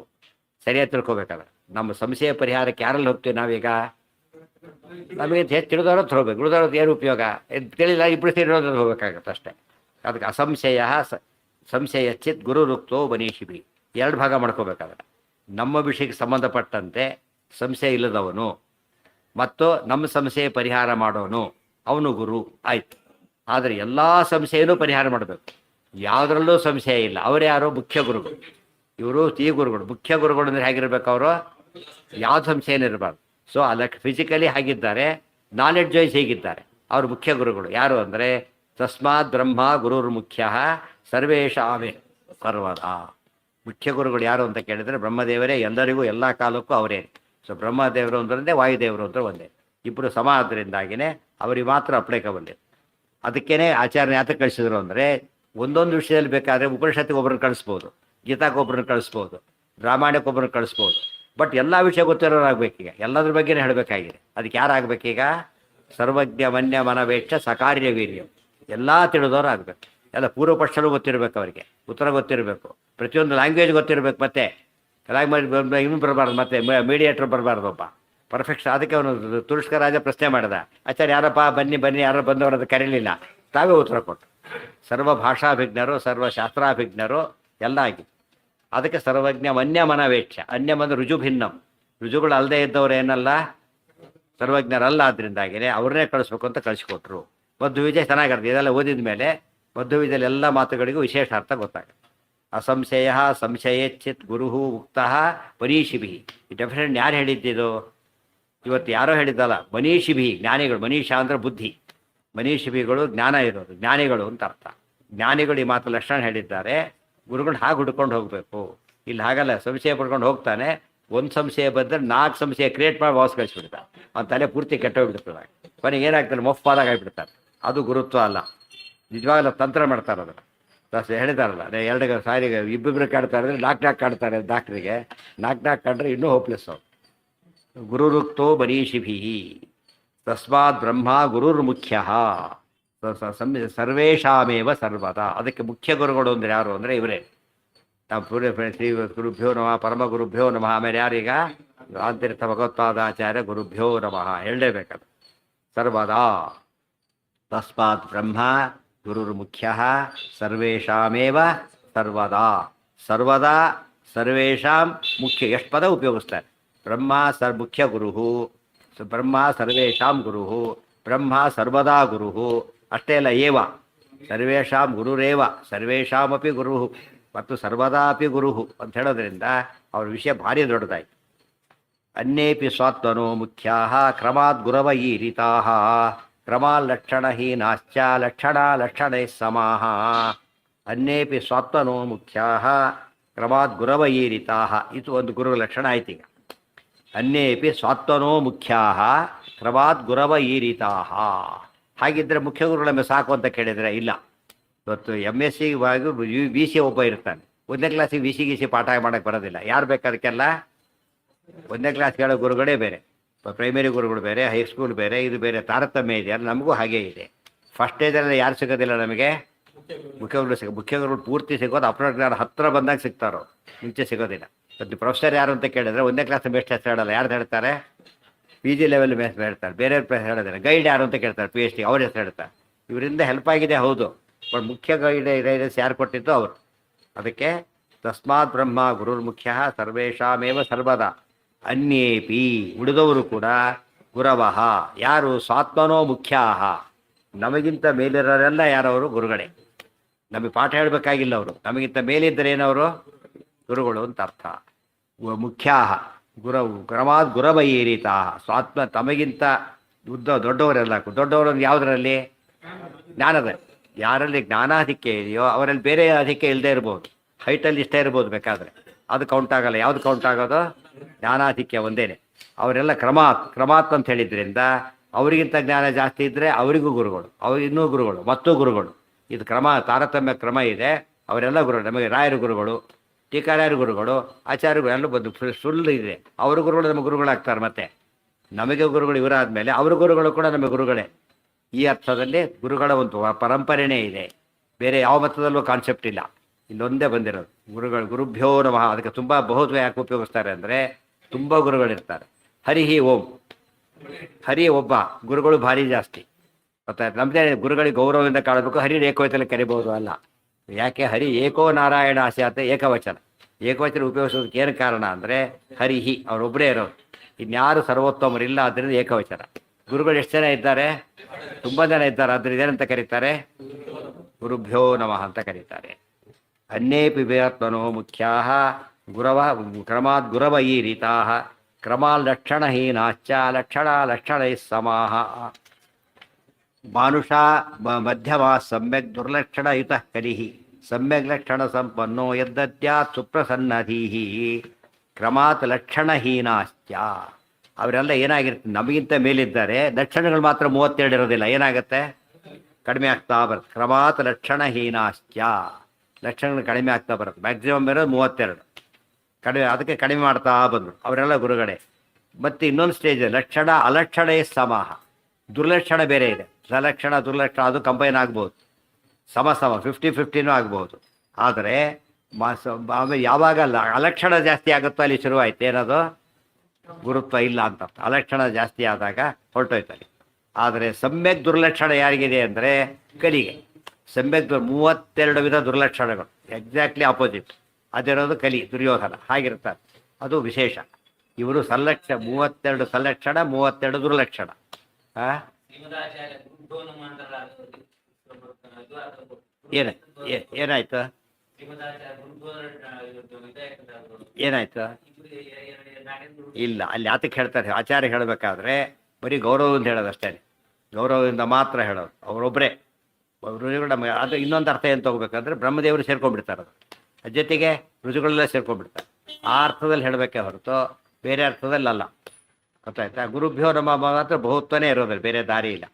ಸರಿಯಾಗಿ ತಿಳ್ಕೊಬೇಕಾದ್ರೆ ನಮ್ಮ ಸಂಶಯ ಪರಿಹಾರಕ್ಕೆ ಯಾರಲ್ಲಿ ಹೋಗ್ತೀವಿ ನಾವೀಗ, ನಮಗೆ ಹೆಚ್ಚು ತಿಳಿದವ್ರ ಹತ್ರ ಹೋಗ್ಬೇಕು. ಉಳಿದವ್ರದ್ದು ಏನು ಉಪಯೋಗ, ತಿಳಿಲ್ಲ, ಇಬ್ಬರು ಸೇರಿರೋದ್ರಲ್ಲಿ ಹೋಗ್ಬೇಕಾಗತ್ತೆ ಅಷ್ಟೇ. ಅದಕ್ಕೆ ಅಸಂಶಯ ಸಂಶಯ ಚಿತ್ ಗುರುರುಕ್ತೋ ಮನೀಷಿವಿ 2 ಭಾಗ ಮಾಡ್ಕೋಬೇಕಾದ್ರೆ, ನಮ್ಮ ವಿಷಯಕ್ಕೆ ಸಂಬಂಧಪಟ್ಟಂತೆ ಸಂಶಯ ಇಲ್ಲದವನು ಮತ್ತು ನಮ್ಮ ಸಂಶಯ ಪರಿಹಾರ ಮಾಡೋನು ಅವನು ಗುರು ಆಯ್ತು. ಆದರೆ ಎಲ್ಲ ಸಂಶಯನೂ ಪರಿಹಾರ ಮಾಡಬೇಕು. ಯಾವುದರಲ್ಲೂ ಸಂಶಯ ಇಲ್ಲ. ಅವರ್ಯಾರು ಮುಖ್ಯ ಗುರುಗಳು. ಇವರು ಈ ಗುರುಗಳು ಮುಖ್ಯ ಗುರುಗಳು ಅಂದರೆ ಹೇಗಿರ್ಬೇಕು, ಅವರು ಯಾವ ಸಂಶಯನೂ ಇರಬಾರ್ದು. ಸೊ ಅದಕ್ಕೆ ಫಿಸಿಕಲಿ ಹಾಗಿದ್ದಾರೆ, ನಾಲೆಡ್ಜ್ ವೈಸ್ ಹೇಗಿದ್ದಾರೆ, ಅವರು ಮುಖ್ಯ ಗುರುಗಳು. ಯಾರು ಅಂದರೆ ತಸ್ಮಾತ್ ಬ್ರಹ್ಮ ಗುರುರ್ ಮುಖ್ಯ ಸರ್ವೇಶಾಮೇ ಸರ್ವದಾ. ಮುಖ್ಯ ಗುರುಗಳು ಯಾರು ಅಂತ ಕೇಳಿದರೆ ಬ್ರಹ್ಮದೇವರೇ. ಎಲ್ಲರಿಗೂ ಎಲ್ಲ ಕಾಲಕ್ಕೂ ಅವರೇ. ಸೊ ಬ್ರಹ್ಮದೇವರು ಅಂದ್ರೆ ವಾಯುದೇವರು ಅಂದ್ರೆ ಒಂದೇ, ಇಬ್ಬರು ಸಮ. ಆದ್ದರಿಂದಾಗಿಯೇ ಅವರಿಗೆ ಮಾತ್ರ ಅಪ್ಲಿಕಬಲ್. ಅದಕ್ಕೇ ಆಚಾರ್ಯ ಯಾತಕ್ಕೆ ಕಳಿಸಿದ್ರು ಅಂದರೆ, ಒಂದೊಂದು ವಿಷಯದಲ್ಲಿ ಬೇಕಾದರೆ ಉಪನಿಷತ್ತಿಗೆ ಒಬ್ಬರನ್ನ ಕಳಿಸ್ಬೋದು, ಗೀತಾಕ್ಕೆ ಒಬ್ಬರನ್ನ ಕಳಿಸ್ಬೋದು, ರಾಮಾಯಣಕ್ಕೆ ಒಬ್ಬರನ್ನ ಕಳಿಸ್ಬೋದು. ಬಟ್ ಎಲ್ಲ ವಿಷಯ ಗೊತ್ತಿರೋರಾಗಬೇಕೀಗ, ಎಲ್ಲದ್ರ ಬಗ್ಗೆನೇ ಹೇಳಬೇಕಾಗಿದೆ. ಅದಕ್ಕೆ ಯಾರಾಗಬೇಕೀಗ, ಸರ್ವಜ್ಞ ಮನ್ಯ ಮನವೇಕ್ಷ ಸಕಾರ್ಯ ವೀರ್ಯ, ಎಲ್ಲ ತಿಳಿದವರು ಆಗಬೇಕು. ಎಲ್ಲ ಪೂರ್ವ ಪಕ್ಷನೂ ಗೊತ್ತಿರಬೇಕು, ಅವರಿಗೆ ಉತ್ತರ ಗೊತ್ತಿರಬೇಕು, ಪ್ರತಿಯೊಂದು ಲ್ಯಾಂಗ್ವೇಜ್ ಗೊತ್ತಿರಬೇಕು. ಮತ್ತು ಇನ್ನೂ ಬರಬಾರ್ದು, ಮತ್ತು ಮೀಡಿಯೇಟ್ರ್ ಬರಬಾರ್ದು ಒಬ್ಬ ಪರ್ಫೆಕ್ಷನ್. ಅದಕ್ಕೆ ಅವನು ತುರುಷ್ಕ ರಾಜ ಪ್ರಶ್ನೆ ಮಾಡಿದ, ಆಚಾರ್ಯ ಯಾರಪ್ಪ ಬನ್ನಿ ಯಾರು ಬಂದವರು ಅದು ಕರೀಲಿಲ್ಲ, ತಾವೇ ಉತ್ತರ ಕೊಟ್ಟು ಸರ್ವ ಭಾಷಾಭಿಜ್ಞರು ಸರ್ವಶಾಸ್ತ್ರಾಭಿಜ್ಞರು ಎಲ್ಲ ಆಗಿದೆ. ಅದಕ್ಕೆ ಸರ್ವಜ್ಞ ಅನ್ಯಮನವೇಕ್ಷ. ಅನ್ಯಮನ ರುಜು ಭಿನ್ನಂ, ರುಜುಗಳು ಅಲ್ಲದೆ ಇದ್ದವ್ರು ಏನಲ್ಲ ಸರ್ವಜ್ಞರಲ್ಲ. ಆದ್ದರಿಂದಾಗಿಯೇ ಅವ್ರನ್ನೇ ಕಳಿಸ್ಬೇಕು ಅಂತ ಕಳಿಸ್ಕೊಟ್ರು. ಮಧ್ವ ವಿಜಯ ಚೆನ್ನಾಗಿರ್ತದೆ. ಇದೆಲ್ಲ ಓದಿದ ಮೇಲೆ ಮಧ್ವ ವಿಜಯಲ್ಲಿ ಎಲ್ಲ ಮಾತುಗಳಿಗೂ ವಿಶೇಷ ಅರ್ಥ ಗೊತ್ತಾಗುತ್ತೆ. ಅಸಂಶಯ ಸಂಶಯೇಚ್ಛಿತ್ ಗುರು ಉಕ್ತ ಮನೀಷಿಭಿ. ಈ ಡೆಫಿನೇಷನ್ ಯಾರು ಹೇಳಿದ್ದಿದು? ಇವತ್ತು ಯಾರೋ ಹೇಳಿದ್ದಲ್ಲ, ಮನೀಷಿಭಿ, ಜ್ಞಾನಿಗಳು. ಮನೀಷ ಅಂದರೆ ಬುದ್ಧಿ, ಮನೀಷಿಭಿಗಳು ಜ್ಞಾನ ಇರೋದು, ಜ್ಞಾನಿಗಳು ಅಂತ ಅರ್ಥ. ಜ್ಞಾನಿಗಳು ಈ ಮಾತು ಲಕ್ಷಣ ಹೇಳಿದ್ದಾರೆ. ಗುರುಗಳು ಹಾಗೆ ಹುಡ್ಕೊಂಡು ಹೋಗಬೇಕು. ಇಲ್ಲಿ ಹಾಗಲ್ಲ, ಸಂಶಯ ಪಡ್ಕೊಂಡು ಹೋಗ್ತಾನೆ. ಒಂದು ಸಂಶಯ ಬಂದರೆ 4 ಸಂಶಯ ಕ್ರಿಯೇಟ್ ಮಾಡಿ ವಾಸ್ ಕಳಿಸ್ಬಿಡ್ತಾರೆ. ಅವನ ತಲೆ ಪೂರ್ತಿ ಕೆಟ್ಟೋಗ್ಬಿಡ್ತದೆ. ಕೊನೆಗೆ ಏನಾಗ್ತಾರೆ, ಮೊಫ್ಪಾದಾಗ ಆಗಿಬಿಡ್ತಾರೆ. ಅದು ಗುರುತ್ವ ಅಲ್ಲ, ನಿಜವಾಗಲೂ ತಂತ್ರ ಮಾಡ್ತಾರೆ. ಅದನ್ನು ಹೇಳಿದಾರಲ್ಲ, 2 ಸಾರಿಗೆ ಇಬ್ಬಿಬ್ರು ಕಾಡ್ತಾರೆ ಅಂದರೆ 4 ಕಾಡ್ತಾರೆ. ಡಾಕ್ಟ್ರಿಗೆ 4 ಕಾಡ್ರೆ ಇನ್ನೂ ಹೋಪ್ಲೆಸ್ ಅವರು. ಗುರುರುಕ್ತೋ ಮನೀಷಿಭಿ ತಸ್ಮಾತ್ ಬ್ರಹ್ಮ ಗುರುರ್ಮುಖ್ಯ ಸರ್ವೇಷಾಮೇವ ಸರ್ವದಾ. ಅದಕ್ಕೆ ಮುಖ್ಯ ಗುರುಗಳು ಅಂದರೆ ಯಾರು ಅಂದರೆ ಇವರೇ. ನಾವು ಶ್ರೀ ಗುರುಭ್ಯೋ ನಮಃ, ಪರಮ ಗುರುಭ್ಯೋ ನಮಃ. ಆಮೇಲೆ ಯಾರೀಗ ಆಂತರಿಕ ಭಗವತ್ಪಾದಾಚಾರ್ಯ ಗುರುಭ್ಯೋ ನಮಃ ಹೇಳಲೇಬೇಕದು ಸರ್ವದಾ. ತಸ್ಮಾತ್ ಬ್ರಹ್ಮ ಗುರುರ್ಮುಖ್ಯ ಸರ್ವೇಷಾಮೇವ ಸರ್ವದಾ. ಸರ್ವದಾ ಸರ್ವೇಷಾಂ ಮುಖ್ಯ. ಎಷ್ಟು ಪದ ಉಪಯೋಗಿಸ್ತಾರೆ. ಬ್ರಹ್ಮ ಮುಖ್ಯ ಗುರು, ಬ್ರಹ್ಮ ಸರ್ವೇಷಾಂ ಗುರು, ಬ್ರಹ್ಮ ಸರ್ವದಾ ಗುರು. ಅಷ್ಟೇ ಅಲ್ಲ, ಏವ ಸರ್ವೇಷಾಂ ಗುರುರೇವ ಸರ್ವೇಷಾಮಪಿ ಗುರು ಮತ್ತು ಸರ್ವದಾ ಅಪಿ ಗುರು ಅಂತ ಹೇಳೋದ್ರಿಂದ ಅವ್ರ ವಿಷಯ ಭಾರಿ ದೊಡ್ಡದಾಯ್ತು. ಅನ್ಯೇಪಿ ಸ್ವಾತ್ಮನೋ ಮುಖ್ಯಾ ಕ್ರಮಾತ್ ಗುರವ ಈರಿತಾ ಕ್ರಮಾಲ್ಲಕ್ಷಣಹೀನಾಶ್ಚ ಲಕ್ಷಣೈ ಸಮಾಹ. ಅನ್ಯೇಪಿ ಸ್ವಾತ್ಮನೋ ಮುಖ್ಯಾ ಕ್ರಮಾತ್ ಗುರವ ಈರಿತಾ. ಇದು ಒಂದು ಗುರು ಲಕ್ಷಣ ಆಯ್ತು. ಈಗ ಅನ್ಯೇಪಿ ಸ್ವಾತ್ಮನೋ ಮುಖ್ಯಾ ಕ್ರಮಾತ್ ಗುರವ ಈರಿತಾ. ಹಾಗಿದ್ದರೆ ಮುಖ್ಯ ಗುರುಗಳ ಸಾಕು ಅಂತ ಕೇಳಿದರೆ ಇಲ್ಲ. ಇವತ್ತು MSc VC ಒಬ್ಬ ಇರ್ತಾನೆ. 1ನೇ ಕ್ಲಾಸಿಗೆ VC ಪಾಠ ಮಾಡೋಕ್ಕೆ ಬರೋದಿಲ್ಲ. ಯಾರು ಬೇಕಾದಕ್ಕೆಲ್ಲ 1ನೇ ಕ್ಲಾಸ್ ಹೇಳೋ ಗುರುಗಳೇ ಬೇರೆ, ಪ್ರೈಮರಿ ಗುರುಗಳು ಬೇರೆ, ಹೈಸ್ಕೂಲ್ ಬೇರೆ, ಇದು ಬೇರೆ ತಾರತಮ್ಯ ಇದೆ. ನಮಗೂ ಹಾಗೇ ಇದೆ. ಫಸ್ಟ್ ಸ್ಟೇಜಲ್ಲಿ ಯಾರು ಸಿಗೋದಿಲ್ಲ ನಮಗೆ? ಮುಖ್ಯ ಗುರುಗಳು ಮುಖ್ಯ ಗುರುಗಳು ಪೂರ್ತಿ ಸಿಗೋದು ಅಪ್ರಾಜ್ಞಾನ ಹತ್ತಿರ ಬಂದಾಗ ಸಿಗ್ತಾರೋ, ಮುಂಚೆ ಸಿಗೋದಿಲ್ಲ. ಮತ್ತು ಪ್ರೊಫೆಸರ್ ಯಾರು ಅಂತ ಕೇಳಿದ್ರೆ 1ನೇ ಕ್ಲಾಸ್ ಬೆಸ್ಟ್ ಹೆಸರು ಹೇಳಲ್ಲ. ಯಾರು ಹೇಳ್ತಾರೆ? PG ಲೆವೆಲ್ ಬೆಸ್ಟ್ ಹೇಳ್ತಾರೆ. ಬೇರೆಯವ್ರ ಹೇಳೋದಿಲ್ಲ. ಗೈಡ್ ಯಾರು ಅಂತ ಕೇಳ್ತಾರೆ, PhD ಅವ್ರ ಹೆಸರು ಹೇಳ್ತಾರೆ. ಇವರಿಂದ ಹೆಲ್ಪ್ ಆಗಿದೆ, ಹೌದು. ಬಟ್ ಮುಖ್ಯ ಗೈಡೆನ್ಸ್ ಯಾರು ಕೊಟ್ಟಿದ್ದು? ಅವರು. ಅದಕ್ಕೆ ತಸ್ಮಾತ್ ಬ್ರಹ್ಮ ಗುರುರ್ಮುಖ್ಯ ಸರ್ವೇಷಾಮೇವ ಸರ್ವದಾ. ಅನ್ಯೇಪಿ ಉಳಿದವರು ಕೂಡ ಗುರವಃ ಯಾರು? ಸ್ವಾತ್ಮನೋ ಮುಖ್ಯಾ. ನಮಗಿಂತ ಮೇಲಿರೋರೆಲ್ಲ ಯಾರವರು? ಗುರುಗಳೇ. ನಮಗೆ ಪಾಠ ಹೇಳಬೇಕಾಗಿಲ್ಲ ಅವರು. ನಮಗಿಂತ ಮೇಲಿದ್ದರೆ ಏನವರು? ಗುರುಗಳು ಅಂತ ಅರ್ಥ. ಮುಖ್ಯಾ ಗುರವು ಕ್ರಮಾತ್ ಗುರವೈರಿತಾ. ಸ್ವಾತ್ಮ ತಮಗಿಂತ ದೊಡ್ಡವರೆಲ್ಲ. ದೊಡ್ಡವರು ಯಾವುದರಲ್ಲಿ? ಜ್ಞಾನದಲ್ಲಿ. ಯಾರಲ್ಲಿ ಜ್ಞಾನಾಧಿಕ್ಯ ಇದೆಯೋ ಅವರಲ್ಲಿ ಬೇರೆ ಅಧಿಕ್ಯ ಇಲ್ಲದೆ ಇರ್ಬೋದು. ಹೈಟಲ್ಲಿ ಇಷ್ಟೇ ಇರ್ಬೋದು ಬೇಕಾದರೆ, ಅದು ಕೌಂಟ್ ಆಗಲ್ಲ. ಯಾವುದು ಕೌಂಟ್ ಆಗೋದು? ಜ್ಞಾನಾಧಿಕ್ಯ ಒಂದೇನೆ. ಅವರೆಲ್ಲ ಕ್ರಮಾತ್ ಅಂತ ಹೇಳಿದ್ರಿಂದ ಅವರಿಗಿಂತ ಜ್ಞಾನ ಜಾಸ್ತಿ ಇದ್ದರೆ ಅವರಿಗೂ ಗುರುಗಳು, ಇನ್ನೂ ಗುರುಗಳು, ಮತ್ತೂ ಗುರುಗಳು. ಇದು ಕ್ರಮ, ತಾರತಮ್ಯ ಕ್ರಮ ಇದೆ. ಅವರೆಲ್ಲ ಗುರುಗಳು. ನಮಗೆ ರಾಯರು ಗುರುಗಳು, ಟೀಕಾರಾಯರು ಗುರುಗಳು, ಆಚಾರ್ಯಗಳು ಎಲ್ಲ ಬಂದು ಸುಳ್ಳು ಇದೆ. ಅವ್ರ ಗುರುಗಳು ನಮಗೆ ಗುರುಗಳಾಗ್ತಾರೆ. ಮತ್ತೆ ನಮಗೆ ಗುರುಗಳು ಇವರಾದ್ಮೇಲೆ ಅವ್ರ ಗುರುಗಳು ಕೂಡ ನಮಗೆ ಗುರುಗಳೇ. ಈ ಅರ್ಥದಲ್ಲಿ ಗುರುಗಳ ಒಂದು ಪರಂಪರೆನೇ ಇದೆ. ಬೇರೆ ಯಾವ ಮತದಲ್ಲೂ ಕಾನ್ಸೆಪ್ಟ್ ಇಲ್ಲ. ಇಲ್ಲೊಂದೇ ಬಂದಿರೋದು ಗುರುಗಳು. ಗುರುಭ್ಯೋ ನಮಃ. ಅದಕ್ಕೆ ತುಂಬ ಬಹುತ್ವ ಯಾಕೆ ಉಪಯೋಗಿಸ್ತಾರೆ ಅಂದರೆ ತುಂಬ ಗುರುಗಳಿರ್ತಾರೆ. ಹರಿಹಿ ಓಂ. ಹರಿ ಒಬ್ಬ, ಗುರುಗಳು ಭಾರಿ ಜಾಸ್ತಿ. ಗೊತ್ತಾಯ್ತು. ನಮ್ಮದೇ ಗುರುಗಳಿಗೆ ಗೌರವದಿಂದ ಕಾಣಬೇಕು. ಹರಿ ಏಕೋಯ್ತಲ್ಲಿ ಕರಿಬಹುದು ಅಲ್ಲ. ಯಾಕೆ? ಹರಿ ಏಕೋ ನಾರಾಯಣ ಆಸ್ಯಾತ ಏಕವಚನ. ಏಕವಚನ ಉಪಯೋಗಿಸೋದಕ್ಕೆ ಏನು ಕಾರಣ ಅಂದರೆ ಹರಿಹಿ ಅವರೊಬ್ಬರೇ ಇರೋರು, ಇನ್ಯಾರು ಸರ್ವೋತ್ತಮರಿಲ್ಲ. ಆದ್ದರಿಂದ ಏಕವಚನ. ಗುರುಗಳು ಎಷ್ಟು ಜನ ಇದ್ದಾರೆ? ತುಂಬ ಜನ ಇದ್ದಾರೆ. ಆದ್ದರಿಂದ ಏನಂತ ಕರೀತಾರೆ? ಗುರುಭ್ಯೋ ನಮಃ ಅಂತ ಕರೀತಾರೆ. ಅನ್ಯೇಪಿ ವಿರಾತ್ಮನೋ ಮುಖ್ಯಾ ಗುರವ ಕ್ರಮಾತ್ ಗುರವ ಈರಿತಾ ಕ್ರಮಾಲ್ಲಕ್ಷಣಹೀನಾಶ್ಚ ಲಕ್ಷಣೈ ಸಮಾಹ. ಮಾನುಷ ಮಧ್ಯಮ ಸಮ್ಯಕ್ ದುರ್ಲಕ್ಷಣಯುತ ಕಲಿಹಿ ಸಮ್ಯಕ್ ಲಕ್ಷಣ ಸಂಪನ್ನೋ ಯದ್ದತ್ಯಾತ್ ಸುಪ್ರಸನ್ನಧೀಹಿ ಕ್ರಮಾತ್ ಲಕ್ಷಣಹೀನಾಶ್ಚ. ಅವರೆಲ್ಲ ಏನಾಗಿರುತ್ತೆ? ನಮಗಿಂತ ಮೇಲಿದ್ದಾರೆ. ಲಕ್ಷಣಗಳು ಮಾತ್ರ 32 ಇರೋದಿಲ್ಲ. ಏನಾಗುತ್ತೆ? ಕಡಿಮೆ ಆಗ್ತಾ ಬರುತ್ತೆ. ಕ್ರಮಾತ್ ಲಕ್ಷಣಹೀನಾಶ್ಚ. ಲಕ್ಷಣಗಳು ಕಡಿಮೆ ಆಗ್ತಾ ಬರುತ್ತೆ. ಮ್ಯಾಕ್ಸಿಮಮ್ ಇರೋದು 32. ಅದಕ್ಕೆ ಕಡಿಮೆ ಮಾಡ್ತಾ ಬಂದರು. ಅವರೆಲ್ಲ ಗುರುಗಳೇ. ಮತ್ತು ಇನ್ನೊಂದು ಸ್ಟೇಜ್ ಲಕ್ಷಣ ಅಲಕ್ಷಣೇ ಸಮಾಹ. ದುರ್ಲಕ್ಷಣ ಬೇರೆ ಇದೆ. ಸಲಕ್ಷಣ ದುರ್ಲಕ್ಷಣ ಅದು ಕಂಬೈನ್ ಆಗ್ಬೋದು. ಸಮ 50-50 ಆಗ್ಬೋದು. ಆದರೆ ಆಮೇಲೆ ಯಾವಾಗ ಅಲಕ್ಷಣ ಜಾಸ್ತಿ ಆಗುತ್ತೋ ಅಲ್ಲಿ ಶುರುವಾಯ್ತು. ಏನದು? ಗುರುತ್ವ ಇಲ್ಲ ಅಂತ. ಅಲಕ್ಷಣ ಜಾಸ್ತಿ ಆದಾಗ ಹೊರಟೋಯ್ತಾರೆ. ಆದರೆ ಸಮ್ಯಕ್ ದುರ್ಲಕ್ಷಣ ಯಾರಿಗಿದೆ ಅಂದರೆ ಕಲಿಗೆ. ಸಮ್ಯಕ್ 32 ವಿಧ ದುರ್ಲಕ್ಷಣಗಳು, ಎಕ್ಸಾಕ್ಟ್ಲಿ ಆಪೋಸಿಟ್. ಅದಿರೋದು ಕಲಿ, ದುರ್ಯೋಧನ ಹಾಗಿರ್ತಾರೆ. ಅದು ವಿಶೇಷ. ಇವರು 32 ಸಲ್ಲಕ್ಷಣ, 32 ದುರ್ಲಕ್ಷಣ. ಆ ಏನಾಯ್ತು ಏನಾಯ್ತು? ಇಲ್ಲ, ಅಲ್ಲಿ ಆತಕ್ಕೆ ಹೇಳ್ತಾರೆ, ಆಚಾರ್ಯ ಹೇಳಬೇಕಾದ್ರೆ ಬರೀ ಗೌರವದಿಂದ ಹೇಳೋದಷ್ಟೇ, ಗೌರವದಿಂದ ಮಾತ್ರ ಹೇಳೋದು. ಅವರೊಬ್ಬರೇ ಋಷಿಗಳು. ನಮಗೆ ಅದು ಇನ್ನೊಂದು ಅರ್ಥ ಏನು ತಗೋಬೇಕಂದ್ರೆ ಬ್ರಹ್ಮದೇವರು ಸೇರ್ಕೊಂಡ್ಬಿಡ್ತಾರೆ, ಅದು ಜೊತೆಗೆ ಋಷಿಗಳೆಲ್ಲ ಸೇರ್ಕೊಂಡ್ಬಿಡ್ತಾರೆ. ಆ ಅರ್ಥದಲ್ಲಿ ಹೇಳಬೇಕೇ ಹೊರತು ಬೇರೆ ಅರ್ಥದಲ್ಲಿ ಅಲ್ಲ. ಗೊತ್ತಾಯ್ತಾ? ಗುರುಭ್ಯೋ ನಮ ಮಾತ್ರ ಬಹುತ್ವನೇ ಇರೋದಿಲ್ಲ, ಬೇರೆ ದಾರಿ ಇಲ್ಲ.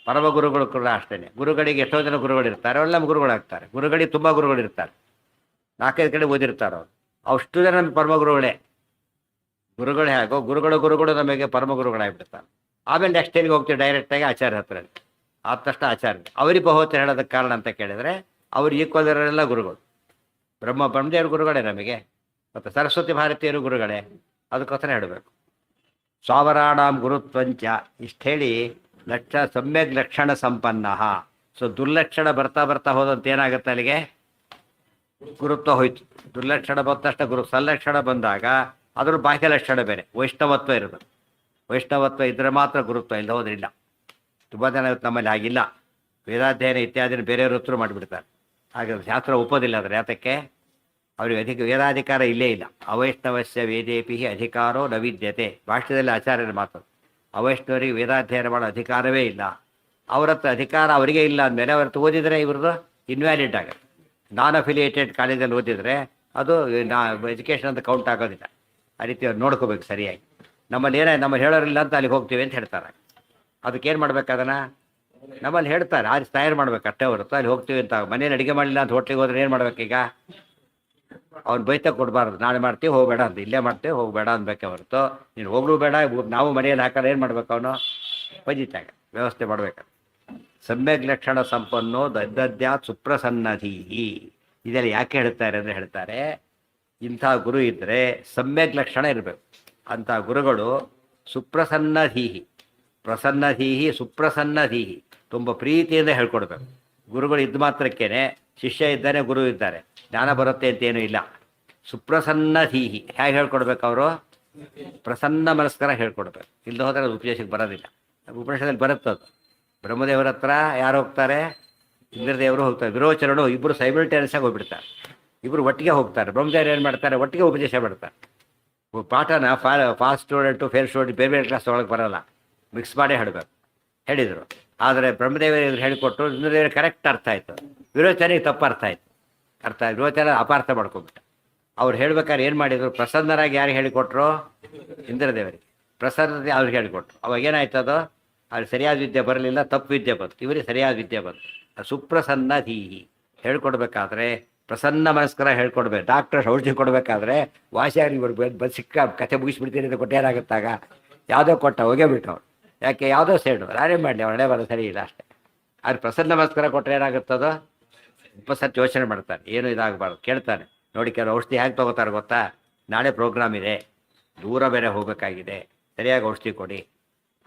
ಪರಮ ಗುರುಗಳು ಕೂಡ ಅಷ್ಟೇ. ಗುರುಗಳಿಗೆ ಎಷ್ಟೋ ಜನ ಗುರುಗಳಿರ್ತಾರೆ, ಅವರೆಲ್ಲ ನಮ್ಮ ಗುರುಗಳಾಗ್ತಾರೆ. ಗುರುಗಳಿಗೆ ತುಂಬ ಗುರುಗಳಿರ್ತಾರೆ, 4-5 ಕಡೆ ಓದಿರ್ತಾರೆ ಅವರು. ಅಷ್ಟು ಜನ ನಮಗೆ ಪರಮ ಗುರುಗಳೇ. ಗುರುಗಳು ಹೇಗೋ ಗುರುಗಳು ನಮಗೆ ಪರಮ ಗುರುಗಳಾಗ್ಬಿಡ್ತಾರೆ. ಆಮೇಲೆ ನೆಕ್ಸ್ಟ್ ಟೈಮ್ಗೆ ಹೋಗ್ತೀವಿ ಡೈರೆಕ್ಟಾಗಿ ಆಚಾರ್ಯ ಹತ್ರ. ಆದ ತಕ್ಷಣ ಆಚಾರ್ಯ ಅವರಿಗೆ ಬಹುವತ್ತು ಹೇಳೋದಕ್ಕೆ ಕಾರಣ ಅಂತ ಕೇಳಿದರೆ, ಅವ್ರು ಈಕ್ವಲ್ ಇರೋರೆಲ್ಲ ಗುರುಗಳು. ಬ್ರಹ್ಮದೇವ್ರ ಗುರುಗಳೇ ನಮಗೆ, ಮತ್ತು ಸರಸ್ವತಿ ಭಾರತೀಯರು ಗುರುಗಳೇ. ಅದಕ್ಕೋಸ್ಕರ ಹೇಳಬೇಕು. ಸ್ವಾವರಾಣಾಂ ಗುರುತ್ವಂಚ ಇಷ್ಟು ಹೇಳಿ ಸಮ್ಯಕ್ ಲಕ್ಷಣ ಸಂಪನ್ನ. ಸೊ ದುರ್ಲಕ್ಷಣ ಬರ್ತಾ ಬರ್ತಾ ಹೋದಂತ ಏನಾಗುತ್ತೆ ಅಲ್ಲಿಗೆ? ಗುರುತ್ವ ಹೋಯ್ತು. ದುರ್ಲಕ್ಷಣ ಬಂದ ತಕ್ಷಣ ಸಲ್ಲಕ್ಷಣ ಬಂದಾಗ ಅದ್ರ ಬಾಹ್ಯ ಲಕ್ಷಣ ಬೇರೆ, ವೈಷ್ಣವತ್ವ ಇರೋದು. ವೈಷ್ಣವತ್ವ ಇದ್ರೆ ಮಾತ್ರ ಗುರುತ್ವ, ಇಲ್ಲ ಹೋದ್ರಿಲ್ಲ. ತುಂಬ ಜನ ನಮ್ಮಲ್ಲಿ ಆಗಿಲ್ಲ. ವೇದಾಧ್ಯಯನ ಇತ್ಯಾದಿನ ಬೇರೆಯವ್ರ ಹತ್ರ ಮಾಡಿಬಿಡ್ತಾರೆ. ಹಾಗೆ ಶಾಸ್ತ್ರ ಒಪ್ಪೋದಿಲ್ಲ. ಆದರೆ ಯಾತಕ್ಕೆ? ಅವರಿಗೆ ವೇದಾಧಿಕಾರ ಇಲ್ಲೇ ಇಲ್ಲ. ಅವೈಷ್ಣವಸ್ಯ ವೇದೇಪಿ ಅಧಿಕಾರೋ ನ ವಿದ್ಯತೆ. ಭಾಷ್ಯದಲ್ಲಿ ಆಚಾರ್ಯರ ಮಾತು, ಅವೈಷ್ಣವರಿಗೆ ವೇದಾಧ್ಯಯನ ಮಾಡೋ ಅಧಿಕಾರವೇ ಇಲ್ಲ. ಅವ್ರ ಹತ್ರ ಅಧಿಕಾರ ಅವರಿಗೆ ಇಲ್ಲ ಅಂದಮೇಲೆ ಅವ್ರ ಹತ್ರ ಓದಿದರೆ ಇವ್ರದ್ದು ಇನ್ವ್ಯಾಲಿಡ್ ಆಗುತ್ತೆ. ನಾನ್ ಅಫಿಲಿಯೇಟೆಡ್ ಕಾಲೇಜಲ್ಲಿ ಓದಿದರೆ ಅದು ಎಜುಕೇಷನ್ ಅಂತ ಕೌಂಟ್ ಆಗೋದಿಲ್ಲ. ಆ ರೀತಿ ಅವ್ರು ನೋಡ್ಕೋಬೇಕು ಸರಿಯಾಗಿ. ನಮ್ಮಲ್ಲಿ ನಮ್ಮಲ್ಲಿ ಹೇಳೋರಿಲ್ಲ ಅಂತ ಅಲ್ಲಿಗೆ ಹೋಗ್ತೀವಿ ಅಂತ ಹೇಳ್ತಾರೆ. ಅದಕ್ಕೇನು ಮಾಡ್ಬೇಕು? ಅದನ್ನು ನಮ್ಮಲ್ಲಿ ಹೇಳ್ತಾರೆ, ತಯಾರು ಮಾಡ್ಬೇಕು ಅಷ್ಟೇ ಹೊರತು ಅಲ್ಲಿ ಹೋಗ್ತೀವಿ ಅಂತ. ಮನೇಲಿ ಅಡುಗೆ ಮಾಡಲಿಲ್ಲ ಅಂತ ಹೋಟ್ಲಿಗೆ ಹೋದ್ರೆ ಏನು ಮಾಡ್ಬೇಕೀಗ? ಅವ್ನು ಬೈತ ಕೊಡಬಾರ್ದು, ನಾಳೆ ಮಾಡ್ತೀವಿ ಹೋಗಬೇಡ ಅಂತ, ಇಲ್ಲೇ ಮಾಡ್ತೀವಿ ಹೋಗಬೇಡ ಅನ್ಬೇಕೆ ಹೊರತು ನೀನು ಹೋಗ್ಲೂ ಬೇಡ. ನಾವು ಮನೆಯಲ್ಲಿ ಹಾಕೋದು ಏನು ಮಾಡ್ಬೇಕು? ಅವನು ಪಂಜಿತಾಗ ವ್ಯವಸ್ಥೆ ಮಾಡ್ಬೇಕು. ಸಮ್ಯಕ್ ಲಕ್ಷಣ ಸಂಪನ್ನೋ ದದ್ದಾತ್ ಸುಪ್ರಸನ್ನಧೀಹಿ. ಇದೆಲ್ಲ ಯಾಕೆ ಹೇಳ್ತಾರೆ ಅಂದರೆ, ಹೇಳ್ತಾರೆ ಇಂಥ ಗುರು ಇದ್ದರೆ ಸಮ್ಯಕ್ ಲಕ್ಷಣ ಇರಬೇಕು. ಅಂಥ ಗುರುಗಳು ಸುಪ್ರಸನ್ನಧೀಹಿ, ಪ್ರಸನ್ನಧೀಹಿ ಸುಪ್ರಸನ್ನಧೀಹಿ, ತುಂಬ ಪ್ರೀತಿಯಿಂದ ಹೇಳ್ಕೊಡ್ಬೇಕು. ಗುರುಗಳು ಇದ್ದ ಮಾತ್ರಕ್ಕೇನೆ ಶಿಷ್ಯ ಇದ್ದಾನೆ, ಗುರು ಇದ್ದಾರೆ, ಜ್ಞಾನ ಬರುತ್ತೆ ಅಂತೇನೂ ಇಲ್ಲ. ಸುಪ್ರಸನ್ನಧೀಹಿ ಹೇಗೆ ಹೇಳ್ಕೊಡ್ಬೇಕು? ಅವರು ಪ್ರಸನ್ನ ಮನಸ್ಕರ ಹೇಳ್ಕೊಡ್ಬೇಕು. ಇಲ್ಲದೆ ಹೋದರೆ ಅದು ಉಪದೇಶಕ್ಕೆ ಬರೋದಿಲ್ಲ. ಉಪದೇಶದಲ್ಲಿ ಬರುತ್ತದು. ಬ್ರಹ್ಮದೇವರ ಹತ್ರ ಯಾರು ಹೋಗ್ತಾರೆ? ಇಂದ್ರದೇವರು ಹೋಗ್ತಾರೆ, ವಿರೋಚನರು ಇಬ್ಬರು ಸೈಮಲ್ಟೇನಿಯಸ್ ಆಗಿ ಹೋಗ್ಬಿಡ್ತಾರೆ. ಇಬ್ಬರು ಒಟ್ಟಿಗೆ ಹೋಗ್ತಾರೆ. ಬ್ರಹ್ಮದೇವರು ಏನು ಮಾಡ್ತಾರೆ? ಒಟ್ಟಿಗೆ ಉಪದೇಶ ಮಾಡ್ತಾರೆ. ಪಾಠನ ಫಾಸ್ಟ್ ಸ್ಟೂಡೆಂಟು ಫೇಲ್ ಸ್ಟೂಡೆಂಟ್ ಬೇರೆ ಬೇರೆ ಕ್ಲಾಸ್ ಒಳಗೆ ಬರೋಲ್ಲ, ಮಿಕ್ಸ್ ಮಾಡೇ ಹೇಳಬೇಕು ಹೇಳಿದರು. ಆದರೆ ಬ್ರಹ್ಮದೇವರು ಹೇಳಿಕೊಟ್ಟು ಇಂದ್ರದೇವರಿಗೆ ಕರೆಕ್ಟ್ ಅರ್ಥ ಆಯಿತು, ವಿರೋಚನಿಗೆ ತಪ್ಪು ಅರ್ಥ ಆಯಿತು. ವಿರೋಚನ ಅಪಾರ್ಥ ಮಾಡ್ಕೊಬಿಟ್ಟ. ಅವ್ರು ಹೇಳ್ಬೇಕಾದ್ರೆ ಏನು ಮಾಡಿದರು? ಪ್ರಸನ್ನರಾಗಿ ಯಾರಿಗೆ ಹೇಳಿಕೊಟ್ರು? ಇಂದ್ರದೇವರಿಗೆ ಪ್ರಸನ್ನತೆ ಅವ್ರಿಗೆ ಹೇಳಿಕೊಟ್ರು. ಅವಾಗ ಏನಾಯ್ತು? ಅದು ಅವ್ರಿಗೆ ಸರಿಯಾದ ವಿದ್ಯೆ ಬರಲಿಲ್ಲ, ತಪ್ಪು ವಿದ್ಯೆ ಬಂತು. ಇವರಿಗೆ ಸರಿಯಾದ ವಿದ್ಯೆ ಬಂತು. ಸುಪ್ರಸನ್ನ ಧೀಹಿ ಹೇಳ್ಕೊಡ್ಬೇಕಾದ್ರೆ ಪ್ರಸನ್ನ ಮನಸ್ಕರ ಹೇಳ್ಕೊಡ್ಬೇಕು. ಡಾಕ್ಟರ್ ಔಷಧಿ ಕೊಡಬೇಕಾದ್ರೆ ವಾಸಿಯಾಗಿ ಬರ್ಬೇಕು, ಸಿಕ್ಕ ಕಥೆ ಮುಗಿಸ್ಬಿಡ್ತೀನಿ ಅಂತ ಕೊಟ್ಟೇನಾಗುತ್ತಾಗ ಯಾವುದೋ ಕೊಟ್ಟ ಹೋಗೇ ಬಿಟ್ಟವ್ರು. ಯಾಕೆ? ಯಾವುದೋ ಸೇಡು ನಾನೇ ಮಾಡಲಿ, ಅವಳೇ ಬರೋ ಸರಿ ಇಲ್ಲ ಅಷ್ಟೇ. ಆದ್ರೆ ಪ್ರಸನ್ನ ಮನಸ್ಕರ ಕೊಟ್ಟರೆ ಏನಾಗುತ್ತದೋ? ಉಪಸತ್ ಯೋಚನೆ ಮಾಡ್ತಾರೆ, ಏನು ಇದಾಗಬಾರ್ದು. ಕೇಳ್ತಾನೆ, ನೋಡಿ ಕೆಲವು ಔಷಧಿ ಹೇಗೆ ತೊಗೋತಾರೆ ಗೊತ್ತಾ? ನಾಳೆ ಪ್ರೋಗ್ರಾಮ್ ಇದೆ, ದೂರ ಬೇರೆ ಹೋಗಬೇಕಾಗಿದೆ, ಸರಿಯಾಗಿ ಔಷಧಿ ಕೊಡಿ.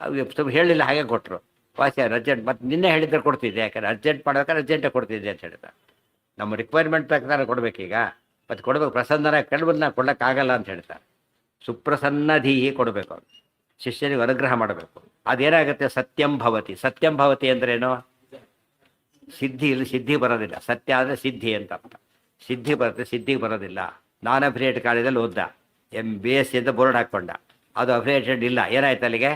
ಅವು ಸ್ವಲ್ಪ ಹೇಳಿಲ್ಲ, ಹಾಗೆ ಕೊಟ್ಟರು. ವಾಸಿ ಅರ್ಜೆಂಟ್, ಮತ್ತು ನಿನ್ನೆ ಹೇಳಿದ್ರೆ ಕೊಡ್ತಿದ್ದೆ, ಯಾಕಂದ್ರೆ ಅರ್ಜೆಂಟ್ ಮಾಡ್ಬೇಕಾದ್ರೆ ಅರ್ಜೆಂಟೇ ಕೊಡ್ತಿದ್ದೆ ಅಂತ ಹೇಳ್ತಾರೆ. ನಮ್ಮ ರಿಕ್ವೈರ್ಮೆಂಟ್ ಪ್ರಕಾರ ಕೊಡಬೇಕೀಗ, ಮತ್ತು ಕೊಡಬೇಕು. ಪ್ರಸನ್ನರ ಕೆಲವನ್ನ ಕೊಡೋಕ್ಕಾಗಲ್ಲ ಅಂತ ಹೇಳ್ತಾರೆ. ಸುಪ್ರಸನ್ನಧೀಹಿ ಕೊಡಬೇಕು. ಅವ್ರು ಶಿಷ್ಯನಿಗೆ ಅನುಗ್ರಹ ಮಾಡಬೇಕು. ಅದೇನಾಗುತ್ತೆ? ಸತ್ಯಂ ಭವತಿ. ಸತ್ಯಂ ಭವತಿ ಅಂದ್ರೇನು? ಸಿದ್ಧಿ. ಇಲ್ಲಿ ಸಿದ್ಧಿ ಬರೋದಿಲ್ಲ. ಸತ್ಯ ಅಂದರೆ ಸಿದ್ಧಿ ಅಂತ ಅರ್ಥ. ಸಿದ್ಧಿ ಬರುತ್ತೆ, ಸಿದ್ಧಿಗೆ ಬರೋದಿಲ್ಲ. ನಾನ್ ಅಫಿಲಿಯೇಟೆಡ್ ಕಾಲೇಜಲ್ಲಿ ಓದ್ದ, BSc ಅಂತ ಬೋರ್ಡ್ ಹಾಕ್ಕೊಂಡ, ಅದು ಅಫಿಲಿಯೇಟೆಡ್ ಇಲ್ಲ. ಏನಾಯ್ತು ಅಲ್ಲಿಗೆ?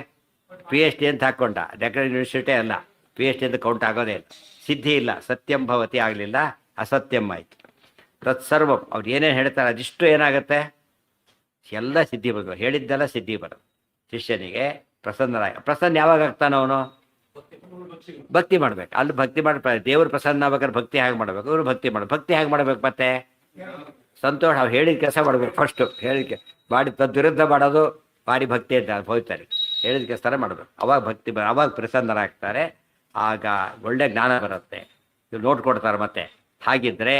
PhD ಅಂತ ಹಾಕ್ಕೊಂಡ, ಡೆಕ್ರೇಟ್ ಯೂನಿವರ್ಸಿಟಿ ಅಲ್ಲ, PhD ಅಂತ ಕೌಂಟ್ ಆಗೋದೇ ಇಲ್ಲ. ಸಿದ್ಧಿ ಇಲ್ಲ, ಸತ್ಯಂ ಭವತಿ ಆಗಲಿಲ್ಲ, ಅಸತ್ಯಂ ಆಯಿತು. ತತ್ಸರ್ವಂ ಅವ್ರು ಏನೇನು ಹೇಳ್ತಾರೆ ಅದಿಷ್ಟು ಏನಾಗುತ್ತೆ? ಎಲ್ಲ ಸಿದ್ಧಿ ಬರೋದು, ಹೇಳಿದ್ದೆಲ್ಲ ಸಿದ್ಧಿ ಬರೋದು. ಶಿಷ್ಯನಿಗೆ ಪ್ರಸನ್ನ ಯಾವಾಗ ಆಗ್ತಾನೆ ಅವನು? ಭಕ್ತಿ ಮಾಡ್ಬೇಕು. ಅಲ್ಲಿ ಭಕ್ತಿ ಮಾಡಿ ದೇವ್ರ ಪ್ರಸನ್ನ ಆಗ್ಬೇಕಾದ್ರೆ ಭಕ್ತಿ ಹೇಗೆ ಮಾಡ್ಬೇಕು? ಇವರು ಭಕ್ತಿ ಮಾಡ್ಬೇಕು. ಭಕ್ತಿ ಹೇಗೆ ಮಾಡ್ಬೇಕು? ಮತ್ತೆ ಸಂತೋಷ. ಅವ್ರು ಹೇಳಿದ ಕೆಲಸ ಮಾಡ್ಬೇಕು. ಫಸ್ಟು ಹೇಳಿಕೆ ಮಾಡಿ ತದ್ವಿರುದ್ಧ ಮಾಡೋದು ಭಾರಿ ಭಕ್ತಿ ಅಂತ ಹೋಗ್ತಾರೆ. ಹೇಳಿದ ಕೆಲಸ ಮಾಡಬೇಕು. ಅವಾಗ ಭಕ್ತಿ ಅವಾಗ ಪ್ರಸನ್ನರಾಗ್ತಾರೆ. ಆಗ ಒಳ್ಳೆ ಜ್ಞಾನ ಬರುತ್ತೆ. ಇವ್ರು ನೋಟ್ ಕೊಡ್ತಾರೆ. ಮತ್ತೆ ಹಾಗಿದ್ರೆ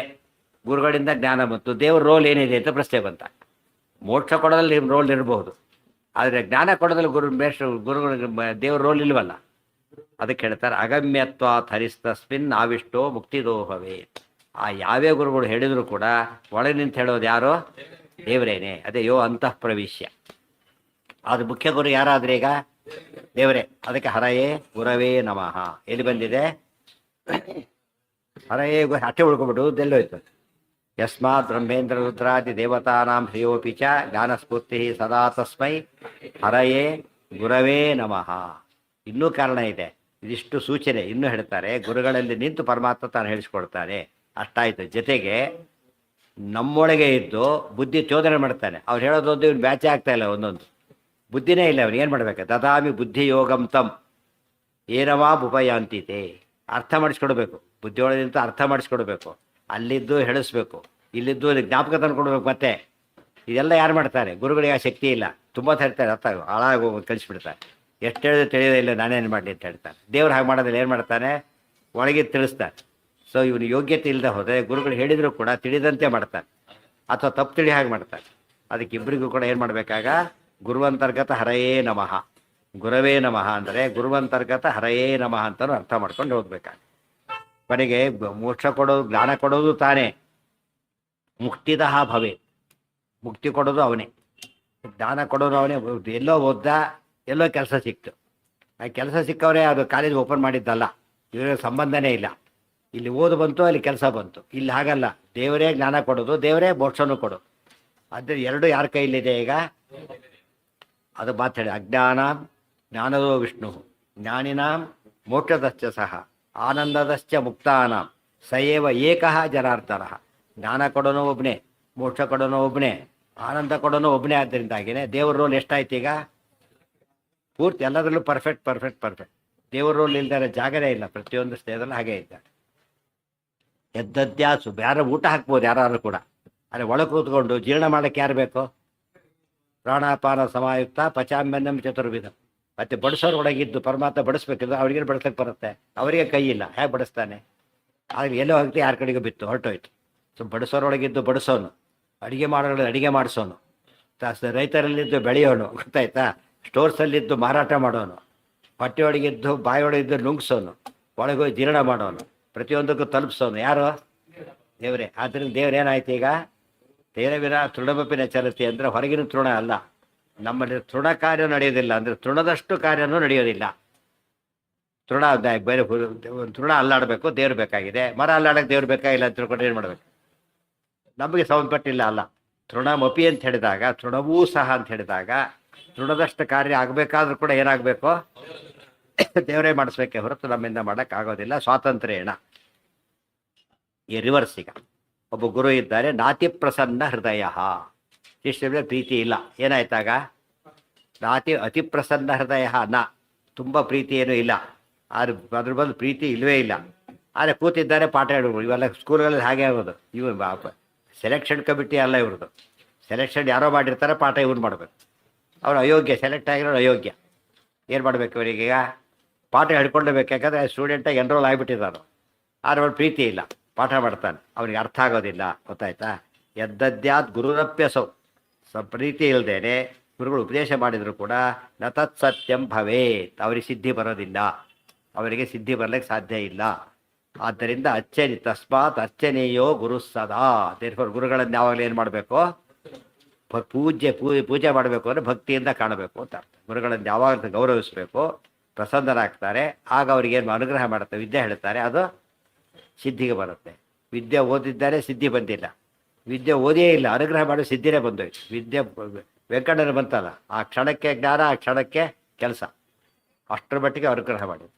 ಗುರುಗಳಿಂದ ಜ್ಞಾನ ಬಂತು, ದೇವ್ರ ರೋಲ್ ಏನಿದೆ ಅಂತ ಪ್ರಶ್ನೆ ಬಂತ. ಮೋಕ್ಷ ಕೊಡೋದ್ರಲ್ಲಿ ರೋಲ್ ಇರಬಹುದು, ಆದರೆ ಜ್ಞಾನ ಕೊಡೋದ್ರಲ್ಲಿ ಗುರುಗಳಿಗೆ ದೇವ್ರ ರೋಲ್ ಇಲ್ವಲ್ಲ. ಅದಕ್ಕೆ ಹೇಳ್ತಾರೆ ಅಗಮ್ಯತ್ವ ಹರಿಸ್ತಸ್ಮಿನ್ ಆವಿಷ್ಟೋ ಮುಕ್ತಿದೋಹವೇ. ಆ ಯಾವ್ಯಾವ ಗುರುಗಳು ಹೇಳಿದ್ರು ಕೂಡ ಒಳಗೆ ನಿಂತು ಹೇಳೋದು ಯಾರು? ದೇವರೇನೆ. ಅದೇ ಯೋ ಅಂತಃ ಪ್ರವಿಶ್ಯ. ಅದು ಮುಖ್ಯ ಗುರು ಯಾರಾದ್ರೆ ಈಗ ದೇವರೇ. ಅದಕ್ಕೆ ಹರಯೇ ಗುರವೇ ನಮಃ ಎಲ್ಲಿ ಬಂದಿದೆ? ಹರಯೇ ಅಟ್ಟೆ ಉಳ್ಕೊಬಿಟ್ಟು ಎಲ್ಲೋಯ್ತು. ಯಸ್ಮಾತ್ ಬ್ರಹ್ಮೇಂದ್ರ ರುದ್ರಾದಿ ದೇವತಾನಾಂ ಶ್ರೇಯೋಪಿ ಚ ಜ್ಞಾನಸ್ಫೂರ್ತಿ ಸದಾ ತಸ್ಮೈ ಹರಯೇ ಗುರವೇ ನಮಃ. ಇನ್ನೂ ಕಾರಣ ಇದೆ. ಇದಿಷ್ಟು ಸೂಚನೆ ಇನ್ನೂ ಹೇಳ್ತಾರೆ. ಗುರುಗಳಲ್ಲಿ ನಿಂತು ಪರಮಾತ್ಮ ತಾನು ಹೇಳಿಸ್ಕೊಡ್ತಾನೆ. ಅಷ್ಟಾಯ್ತು. ಜೊತೆಗೆ ನಮ್ಮೊಳಗೆ ಇದ್ದು ಬುದ್ಧಿ ಚೋದನೆ ಮಾಡ್ತಾನೆ. ಅವ್ರು ಹೇಳೋದೊಂದು ಇವ್ನು ಬ್ಯಾಚೆ ಆಗ್ತಾ ಇಲ್ಲ. ಒಂದೊಂದು ಬುದ್ಧಿನೇ ಇಲ್ಲ. ಅವ್ನು ಏನು ಮಾಡ್ಬೇಕು? ದದಾಮಿ ಬುದ್ಧಿ ಯೋಗಂ ತಂ ಏನವಾ ಉಪಯಾಂತಿತೆ. ಅರ್ಥ ಮಾಡಿಸ್ಕೊಡ್ಬೇಕು. ಬುದ್ಧಿಯೊಳಗೆ ನಿಂತು ಅರ್ಥ ಮಾಡಿಸ್ಕೊಡ್ಬೇಕು. ಅಲ್ಲಿದ್ದು ಹೇಳಿಸ್ಬೇಕು, ಇಲ್ಲಿದ್ದು ಜ್ಞಾಪಕ ತಂದ್ಕೊಡ್ಬೇಕು. ಮತ್ತೆ ಇದೆಲ್ಲ ಯಾರು ಮಾಡ್ತಾರೆ? ಗುರುಗಳಿಗೆ ಆ ಶಕ್ತಿ ಇಲ್ಲ. ತುಂಬ ತರ್ತಾರೆ, ಅರ್ಥ ಹಾಳಾಗಿ ಹೋಗೋದು ಕಳಿಸ್ಬಿಡ್ತಾರೆ. ಎಷ್ಟು ಹೇಳಿದ್ರೆ ತಿಳಿಯೋದೇ ಇಲ್ಲ, ನಾನೇನು ಮಾಡಲಿ ಅಂತ ಹೇಳ್ತಾರೆ. ದೇವ್ರು ಹಾಗೆ ಮಾಡೋದಿಲ್ಲ. ಏನು ಮಾಡ್ತಾನೆ? ಒಳಗೆ ತಿಳಿಸ್ತಾರೆ. ಸೊ ಇವನು ಯೋಗ್ಯತೆ ಇಲ್ಲದೆ ಹೋದರೆ ಗುರುಗಳು ಹೇಳಿದರೂ ಕೂಡ ತಿಳಿದಂತೆ ಮಾಡ್ತಾನೆ, ಅಥವಾ ತಪ್ಪು ತಿಳಿ ಹಾಗೆ ಮಾಡ್ತಾರೆ. ಅದಕ್ಕೆ ಇಬ್ಬರಿಗೂ ಕೂಡ ಏನು ಮಾಡಬೇಕಾಗ ಗುರುವಂತರ್ಗತ ಹರಯೇ ನಮಃ, ಗುರವೇ ನಮಃ ಅಂದರೆ ಗುರುವಂತರ್ಗತ ಹರಯೇ ನಮಃ ಅಂತಲೂ ಅರ್ಥ ಮಾಡ್ಕೊಂಡು ಹೋಗ್ಬೇಕಾಗ ಕೊನೆಗೆ ಮೋಕ್ಷ ಕೊಡೋದು, ಜ್ಞಾನ ಕೊಡೋದು ತಾನೇ. ಮುಕ್ತಿದಃ ಭವೆ, ಮುಕ್ತಿ ಕೊಡೋದು ಅವನೇ, ಜ್ಞಾನ ಕೊಡೋದು ಅವನೇ. ಎಲ್ಲೋ ಓದ್ದ, ಎಲ್ಲೋ ಕೆಲಸ ಸಿಕ್ತು. ಆ ಕೆಲಸ ಸಿಕ್ಕವರೇ ಅದು ಕಾಲೇಜ್ ಓಪನ್ ಮಾಡಿದ್ದಲ್ಲ. ಇವರಿಗೆ ಸಂಬಂಧನೇ ಇಲ್ಲ. ಇಲ್ಲಿ ಓದು ಬಂತು, ಅಲ್ಲಿ ಕೆಲಸ ಬಂತು. ಇಲ್ಲಿ ಹಾಗಲ್ಲ. ದೇವರೇ ಜ್ಞಾನ ಕೊಡೋದು, ದೇವರೇ ಮೋಕ್ಷನೂ ಕೊಡೋದು. ಆದರೆ ಎರಡು ಯಾರ ಕೈಲಿದೆ ಈಗ? ಅದು ಮಾತು ಹೇಳಿ. ಅಜ್ಞಾನ ಜ್ಞಾನದೋ ವಿಷ್ಣು ಜ್ಞಾನಿನಾಂ ಮೋಕ್ಷದಶ್ಚ ಸಹ ಆನಂದದಶ್ಚ ಮುಕ್ತಾನಾಂ ಸಯೇವ ಏಕಃ ಜನಾರ್ದನಃ. ಜ್ಞಾನ ಕೊಡೋನು ಒಬ್ಬನೇ, ಮೋಕ್ಷ ಕೊಡೋನು ಒಬ್ಬನೇ, ಆನಂದ ಕೊಡೋನು ಒಬ್ಬನೇ. ಆದ್ದರಿಂದಾಗಿನೇ ದೇವ್ರ ರೋಲ್ ಎಷ್ಟಾಯ್ತು ಈಗ? ಪೂರ್ತಿ ಎಲ್ಲದರಲ್ಲೂ ಪರ್ಫೆಕ್ಟ್ ಪರ್ಫೆಕ್ಟ್ ಪರ್ಫೆಕ್ಟ್. ದೇವ್ರ ರೋಲ್ ಇಲ್ದಾರೆ ಜಾಗನೇ ಇಲ್ಲ. ಪ್ರತಿಯೊಂದು ಸ್ಥಳದಲ್ಲೂ ಹಾಗೆ ಇದ್ದಾರೆ. ಎದ್ದದ್ಯಾಸು ಯಾರು ಊಟ ಹಾಕ್ಬೋದು ಯಾರು ಕೂಡ. ಆದರೆ ಒಳಗೆ ಕೂತ್ಕೊಂಡು ಜೀರ್ಣ ಮಾಡೋಕ್ಕೆ ಯಾರು ಬೇಕು? ಪ್ರಾಣಾಪಾನ ಸಮಾಯುಕ್ತ ಪಚಾಮ್ಯನ್ನಂ ಚತುರ್ವಿಧ. ಮತ್ತೆ ಬಡಿಸೋರು ಒಳಗಿದ್ದು ಪರಮಾತ್ಮ ಬಡಿಸ್ಬೇಕಿದ್ದು ಅವ್ರಿಗೆ ಬಡಿಸಕ್ಕೆ ಬರುತ್ತೆ. ಅವರಿಗೆ ಕೈ ಇಲ್ಲ, ಹೇಗೆ ಬಡಿಸ್ತಾನೆ? ಆದರೆ ಎಲ್ಲೋ ಹೋಗ್ತಿ ಯಾರ ಕಡೆಗೂ ಬಿತ್ತು, ಹೊರಟೋಯ್ತು. ಸೊ ಬಡಿಸೋರೊಳಗಿದ್ದು ಬಡಿಸೋನು, ಅಡುಗೆ ಮಾಡೋರು ಅಡುಗೆ ಮಾಡಿಸೋನು, ರೈತರಲ್ಲಿದ್ದು ಬೆಳೆಯೋನು, ಗೊತ್ತಾಯ್ತಾ? ಸ್ಟೋರ್ಸಲ್ಲಿದ್ದು ಮಾರಾಟ ಮಾಡೋನು, ಹೊಟ್ಟೆಯೊಳಗಿದ್ದು ಬಾಯಿಯೊಳಗಿದ್ದು ನುಂಗ್ಸೋನು, ಒಳಗೋಗಿ ಜೀರ್ಣ ಮಾಡೋನು, ಪ್ರತಿಯೊಂದಕ್ಕೂ ತಲುಪಿಸೋನು ಯಾರು? ದೇವರೇ. ಆದ್ದರಿಂದ ದೇವರೇನಾಯ್ತು ಈಗ? ತೇರವಿರ ತೃಣಮಪಿನ ಚಲತಿ ಅಂದರೆ ಹೊರಗಿನ ತೃಣ ಅಲ್ಲ. ನಮ್ಮಲ್ಲಿ ತೃಣ ಕಾರ್ಯ ನಡೆಯೋದಿಲ್ಲ, ಅಂದರೆ ತೃಣದಷ್ಟು ಕಾರ್ಯನೂ ನಡೆಯೋದಿಲ್ಲ. ತೃಣ ಬೇರೆ ತೃಣ ಅಲ್ಲಾಡಬೇಕು, ದೇವ್ರು ಬೇಕಾಗಿದೆ. ಮರ ಅಲ್ಲಾಡಕ್ಕೆ ದೇವ್ರು ಬೇಕಾಗಿಲ್ಲ ಅಂತ ತಿಳ್ಕೊಂಡು ಏನು ಮಾಡಬೇಕು? ನಮಗೆ ಸಂಬಂಧಪಟ್ಟಿಲ್ಲ ಅಲ್ಲ. ತೃಣಮಪಿ ಅಂತ ಹೇಳಿದಾಗ, ತೃಣವೂ ಸಹ ಅಂತ ಹೇಳಿದಾಗ ತೃಣದಷ್ಟು ಕಾರ್ಯ ಆಗಬೇಕಾದ್ರೂ ಕೂಡ ಏನಾಗಬೇಕು? ದೇವರೇ ಮಾಡಿಸ್ಬೇಕೆ ಹೊರತು ನಮ್ಮಿಂದ ಮಾಡೋಕ್ಕಾಗೋದಿಲ್ಲ. ಸ್ವಾತಂತ್ರ್ಯೇಣ. ಈ ರಿವರ್ಸ್. ಈಗ ಒಬ್ಬ ಗುರು ಇದ್ದಾರೆ, ನಾತಿ ಪ್ರಸನ್ನ ಹೃದಯ. ಶಿಷ್ಯರ ಪ್ರೀತಿ ಇಲ್ಲ. ಏನಾಯ್ತಾಗ? ನಾತಿ ಅತಿ ಪ್ರಸನ್ನ ಹೃದಯ. ತುಂಬ ಪ್ರೀತಿ ಏನೂ ಇಲ್ಲ. ಅದ್ರ ಬದಲು ಪ್ರೀತಿ ಇಲ್ಲವೇ ಇಲ್ಲ. ಆದರೆ ಕೂತಿದ್ದಾರೆ ಪಾಠ ಹೇಳೋರು. ಇವೆಲ್ಲ ಸ್ಕೂಲ್ಗಳಲ್ಲಿ ಹಾಗೆ ಆಗೋದು. ಇವು ಸೆಲೆಕ್ಷನ್ ಕಮಿಟಿ ಅಲ್ಲ ಇವ್ರದ್ದು. ಸೆಲೆಕ್ಷನ್ ಯಾರೋ ಮಾಡಿರ್ತಾರೆ, ಪಾಠ ಇವ್ರು ಮಾಡಬೇಕು. ಅವ್ರು ಅಯೋಗ್ಯ, ಸೆಲೆಕ್ಟ್ ಆಗಿರೋರು ಅಯೋಗ್ಯ. ಏನು ಮಾಡಬೇಕು ಇವರಿಗೆ? ಪಾಠ ಹೇಳ್ಕೊಳ್ಳಬೇಕು. ಯಾಕಂದರೆ ಸ್ಟೂಡೆಂಟಾಗಿ ಎನ್ರೋಲ್ ಆಗಿಬಿಟ್ಟಿದ್ದಾರೆ. ಆದರೆ ಅವ್ರ ಪ್ರೀತಿ ಇಲ್ಲ, ಪಾಠ ಮಾಡ್ತಾನೆ, ಅವನಿಗೆ ಅರ್ಥ ಆಗೋದಿಲ್ಲ. ಗೊತ್ತಾಯ್ತಾ? ಎದ್ದದ್ಯಾತ್ ಗುರುರಪ್ಯಸೌ. ಪ್ರೀತಿ ಇಲ್ಲದೇನೆ ಗುರುಗಳು ಉಪದೇಶ ಮಾಡಿದರೂ ಕೂಡ ನ ತತ್ ಸತ್ಯಂ ಭವೇತ್. ಅವರಿಗೆ ಸಿದ್ಧಿ ಬರೋದಿಲ್ಲ. ಅವರಿಗೆ ಸಿದ್ಧಿ ಬರಲಿಕ್ಕೆ ಸಾಧ್ಯ ಇಲ್ಲ. ಆದ್ದರಿಂದ ತಸ್ಮಾತ್ ಅರ್ಚನೆಯೋ ಗುರು ಸದಾ. ದೇರ್ಫೋರ್ ಗುರುಗಳನ್ನು ಯಾವಾಗಲೂ ಏನು ಮಾಡಬೇಕು? ಪೂಜೆ ಮಾಡಬೇಕು ಅಂದರೆ ಭಕ್ತಿಯಿಂದ ಕಾಣಬೇಕು ಅಂತ ಅರ್ಥ. ಗುರುಗಳನ್ನು ಯಾವಾಗ ಗೌರವಿಸಬೇಕು, ಪ್ರಸನ್ನರಾಗ್ತಾರೆ. ಆಗ ಅವ್ರಿಗೇನು ಅನುಗ್ರಹ ಮಾಡುತ್ತೆ, ವಿದ್ಯೆ ಹೇಳ್ತಾರೆ, ಅದು ಸಿದ್ಧಿಗೆ ಬರುತ್ತೆ. ವಿದ್ಯೆ ಓದಿದ್ದಾರೆ, ಸಿದ್ಧಿ ಬಂದಿಲ್ಲ. ವಿದ್ಯೆ ಓದಿಯೇ ಇಲ್ಲ, ಅನುಗ್ರಹ ಮಾಡೋ ಸಿದ್ಧಿನೇ ಬಂದೋಯ್ತು. ವಿದ್ಯೆ ವೆಂಕಟನ ಬಂತಲ್ಲ, ಆ ಕ್ಷಣಕ್ಕೆ ಜ್ಞಾನ, ಆ ಕ್ಷಣಕ್ಕೆ ಕೆಲಸ. ಅಷ್ಟರ ಮಟ್ಟಿಗೆ ಅನುಗ್ರಹ ಮಾಡಿದ್ರು.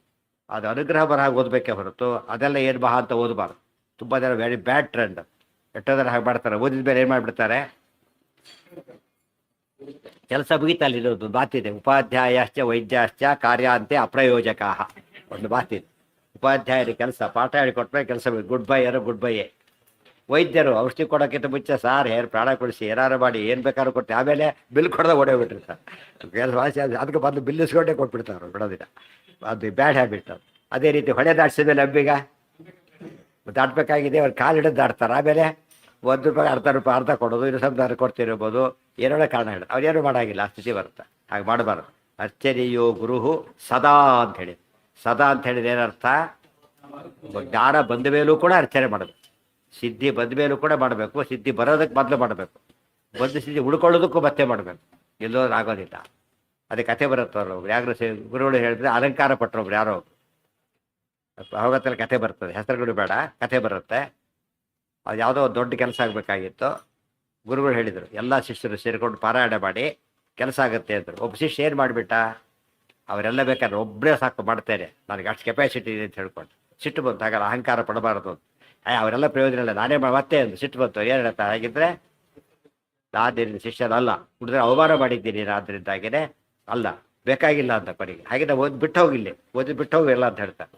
ಅದು ಅನುಗ್ರಹ ಬರಹ ಓದಬೇಕೇ ಹೊರತು ಅದೆಲ್ಲ ಏನು ಬಹ ಅಂತ ಓದಬಾರ್ದು. ತುಂಬ ಜನ ವೆರಿ ಬ್ಯಾಡ್ ಟ್ರೆಂಡ್. ಎಷ್ಟೋ ಜನ ಹಾಗೆ ಮಾಡ್ತಾರೆ. ಓದಿದ ಮೇಲೆ ಏನು ಮಾಡಿಬಿಡ್ತಾರೆ? ಕೆಲಸ ಮುಗಿತಲ್ಲಿ. ಇರೋದು ಮಾತಿದೆ, ಉಪಾಧ್ಯಾಯಶ್ಚ ವೈದ್ಯಾಶ್ಚ ಕಾರ್ಯಾಂತೆ ಅಪ್ರಯೋಜಕ. ಒಂದು ಮಾತಿದೆ. ಉಪಾಧ್ಯಾಯರ ಕೆಲಸ ಪಾಠ ಹೇಳಿಕೊಟ್ರೆ ಕೆಲಸ ಗುಡ್ ಬೈ ಯಾರೋ ಗುಡ್ ಬೈಯೇ. ವೈದ್ಯರು ಔಷಧಿ ಕೊಡೋಕ್ಕಿಂತ ಮುಂಚೆ ಸಾರ್ ಹೇರ್ ಪ್ರಾಣ ಕೊಡಿಸಿ ಏನಾರು ಮಾಡಿ ಏನು ಬೇಕಾದ್ರೂ ಕೊಟ್ಟು ಆಮೇಲೆ ಬಿಲ್ ಕೊಡೋದ ಓಡೋಗ್ಬಿಟ್ಟಿರ್ತಾರೆ. ಕೆಲಸ ವಾಸಿ ಅದಕ್ಕೆ ಬಂದು ಬಿಲ್ ಇಸ್ಕೊಂಡೇ ಕೊಟ್ಬಿಡ್ತಾರೆ, ಬಿಡೋದಿಲ್ಲ. ಅದು ಬ್ಯಾಡ್ ಹ್ಯಾಬಿಟ್. ಅದೇ ರೀತಿ ಹೊಳೆ ದಾಟಿಸಿದ್ಮೇಲೆ ಹಬ್ಬಿಗ ದಾಟಬೇಕಾಗಿದೆ, ಅವ್ರು ಕಾಲು ಹಿಡಿದು ದಾಟ್ತಾರೆ. ಆಮೇಲೆ ₹1 ₹ಅರ್ಧ ಅರ್ಧ ಕೊಡೋದು, ಇನ್ನು ಸ್ವಲ್ಪ ಕೊಡ್ತಿರ್ಬೋದು, ಏನೋ ಕಾರಣ ಹೇಳಿ ಅವ್ರೇನು ಮಾಡೋಂಗಿಲ್ಲ. ಆ ಸ್ಥಿತಿ ಬರುತ್ತೆ. ಹಾಗೆ ಮಾಡಬಾರ್ದು. ಅರ್ಚನೆಯೋ ಗುರುಹು ಸದಾ ಅಂತ ಹೇಳಿ. ಸದಾ ಅಂತ ಹೇಳಿದ್ರೆ ಏನರ್ಥ, ಜ್ಞಾನ ಬಂದ ಮೇಲೂ ಕೂಡ ಅರ್ಚನೆ ಮಾಡಬೇಕು, ಸಿದ್ಧಿ ಬಂದ ಮೇಲೂ ಕೂಡ ಮಾಡಬೇಕು, ಸಿದ್ಧಿ ಬರೋದಕ್ಕೆ ಮೊದಲು ಮಾಡಬೇಕು, ಬಂದು ಸಿದ್ಧಿ ಉಳ್ಕೊಳ್ಳೋದಕ್ಕೂ ಮತ್ತೆ ಮಾಡಬೇಕು, ಎಲ್ಲೋದ್ರೂ ಆಗೋದಿಲ್ಲ. ಅದೇ ಕಥೆ ಬರುತ್ತವ್ರು ಯಾರು ಗುರುಗಳು ಹೇಳಿದ್ರೆ ಅಲಂಕಾರ ಪಟ್ಟರೊಬ್ರು ಯಾರೋ ಹೋಗತ್ತಲ್ಲಿ ಕಥೆ ಬರ್ತದೆ, ಹೆಸರುಗಳು ಬೇಡ, ಕಥೆ ಬರುತ್ತೆ. ಅದು ಯಾವುದೋ ಒಂದು ದೊಡ್ಡ ಕೆಲಸ ಆಗಬೇಕಾಗಿತ್ತು. ಗುರುಗಳು ಹೇಳಿದರು ಎಲ್ಲ ಶಿಷ್ಯರು ಸೇರಿಕೊಂಡು ಪಾರಾಯಣ ಮಾಡಿ ಕೆಲಸ ಆಗುತ್ತೆ ಅಂದರು. ಒಬ್ಬ ಶಿಷ್ಯ ಏನು ಮಾಡಿಬಿಟ್ಟ, ಅವರೆಲ್ಲ ಬೇಕಾದ್ರೆ ಒಬ್ಬರೇ ಸಾಕು ಮಾಡ್ತೇನೆ, ನನಗೆ ಅಷ್ಟು ಕೆಪಾಸಿಟಿ ಇದೆ ಅಂತ ಹೇಳ್ಕೊಂಡು ಸಿಟ್ಟು ಬಂತು. ಹಾಗಲ್ಲ, ಅಹಂಕಾರ ಪಡಬಾರದು ಅಂತ. ಅವರೆಲ್ಲ ಪ್ರಯೋಜನ ಇಲ್ಲ, ನಾನೇ ಮತ್ತೆ ಅಂತ ಸಿಟ್ಟು ಬಂತು. ಏನು ಹೇಳ್ತಾ, ಹಾಗಿದ್ರೆ ನಾನಿನ್ನ ಶಿಷ್ಯನಲ್ಲ, ಹುಡಿದ್ರೆ ಅವಮಾನ ಮಾಡಿದ್ದೀನಿ ಆದ್ದರಿಂದಾಗಿನೇ ಅಲ್ಲ, ಬೇಕಾಗಿಲ್ಲ ಅಂತ ಕೊನೆಗೆ. ಹಾಗೆ ಓದಿ ಬಿಟ್ಟು ಹೋಗಿಲ್ಲಿ, ಓದಿ ಬಿಟ್ಟು ಹೋಗಿಲ್ಲ ಅಂತ ಹೇಳ್ತಾರೆ.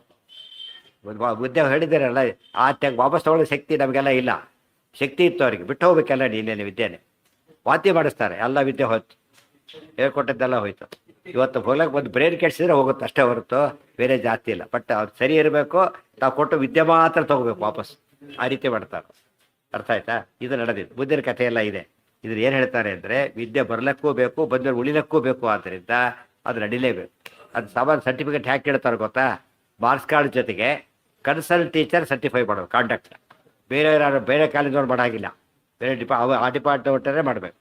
ಬುದ್ಧಿ ಹೇಳಿದ್ದಾರಲ್ಲ, ಆ ವಾಪಸ್ ತಗೊಳ್ಳೋ ಶಕ್ತಿ ನಮಗೆಲ್ಲ ಇಲ್ಲ. ಶಕ್ತಿ ಇತ್ತು ಅವರಿಗೆ, ಬಿಟ್ಟು ಹೋಗ್ಬೇಕಲ್ಲ ನೀನೇನು ವಿದ್ಯೆನೆ. ವಾಂತಿ ಮಾಡಿಸ್ತಾರೆ, ಎಲ್ಲ ವಿದ್ಯೆ ಹೋಯ್ತು, ಹೇಳ್ಕೊಟ್ಟದ್ದೆಲ್ಲ ಹೋಯ್ತು. ಇವತ್ತು ಹೋಗ್ಲಕ್ಕೆ ಒಂದು ಬ್ರೇನ್ ಕೆಡಿಸಿದ್ರೆ ಹೋಗುತ್ತೆ ಅಷ್ಟೇ ಹೊರತು ಬೇರೆ ಜಾತಿ ಇಲ್ಲ. ಬಟ್ ಅವ್ರು ಸರಿ ಇರಬೇಕು, ತಾವು ಕೊಟ್ಟು ವಿದ್ಯೆ ಮಾತ್ರ ತಗೋಬೇಕು ವಾಪಸ್, ಆ ರೀತಿ ಮಾಡ್ತಾರೆ. ಅರ್ಥ ಆಯ್ತಾ? ಇದು ನಡೆದಿದ್ದು ಬುದ್ಧಿನ ಕಥೆ ಎಲ್ಲ ಇದೆ. ಇದ್ರ ಏನು ಹೇಳ್ತಾರೆ ಅಂದರೆ, ವಿದ್ಯೆ ಬರಲಿಕ್ಕೂ ಬೇಕು, ಬಂದರೆ ಉಳಿಲಕ್ಕೂ ಬೇಕು, ಆದ್ದರಿಂದ ಅದು ನಡಿಲೇಬೇಕು. ಅದು ಸಾಮಾನ್ಯ ಸರ್ಟಿಫಿಕೇಟ್ ಹ್ಯಾಕ್ ಕೇಳ್ತಾರೆ ಗೊತ್ತಾ, ಮಾರ್ಕ್ಸ್ ಕಾರ್ಡ್ ಜೊತೆಗೆ ಕನ್ಸಲ್ಟ್ ಟೀಚರ್ ಸರ್ಟಿಫೈ ಮಾಡೋದು ಕಾಂಟ್ಯಾಕ್ಟ್. ಬೇರೆ ಕಾಲೇಜವ್ರು ಮಾಡಾಗಿಲ್ಲ, ಬೇರೆ ಆ ಡಿಪಾರ್ಟ್ಮೆಂಟೇ ಮಾಡಬೇಕು.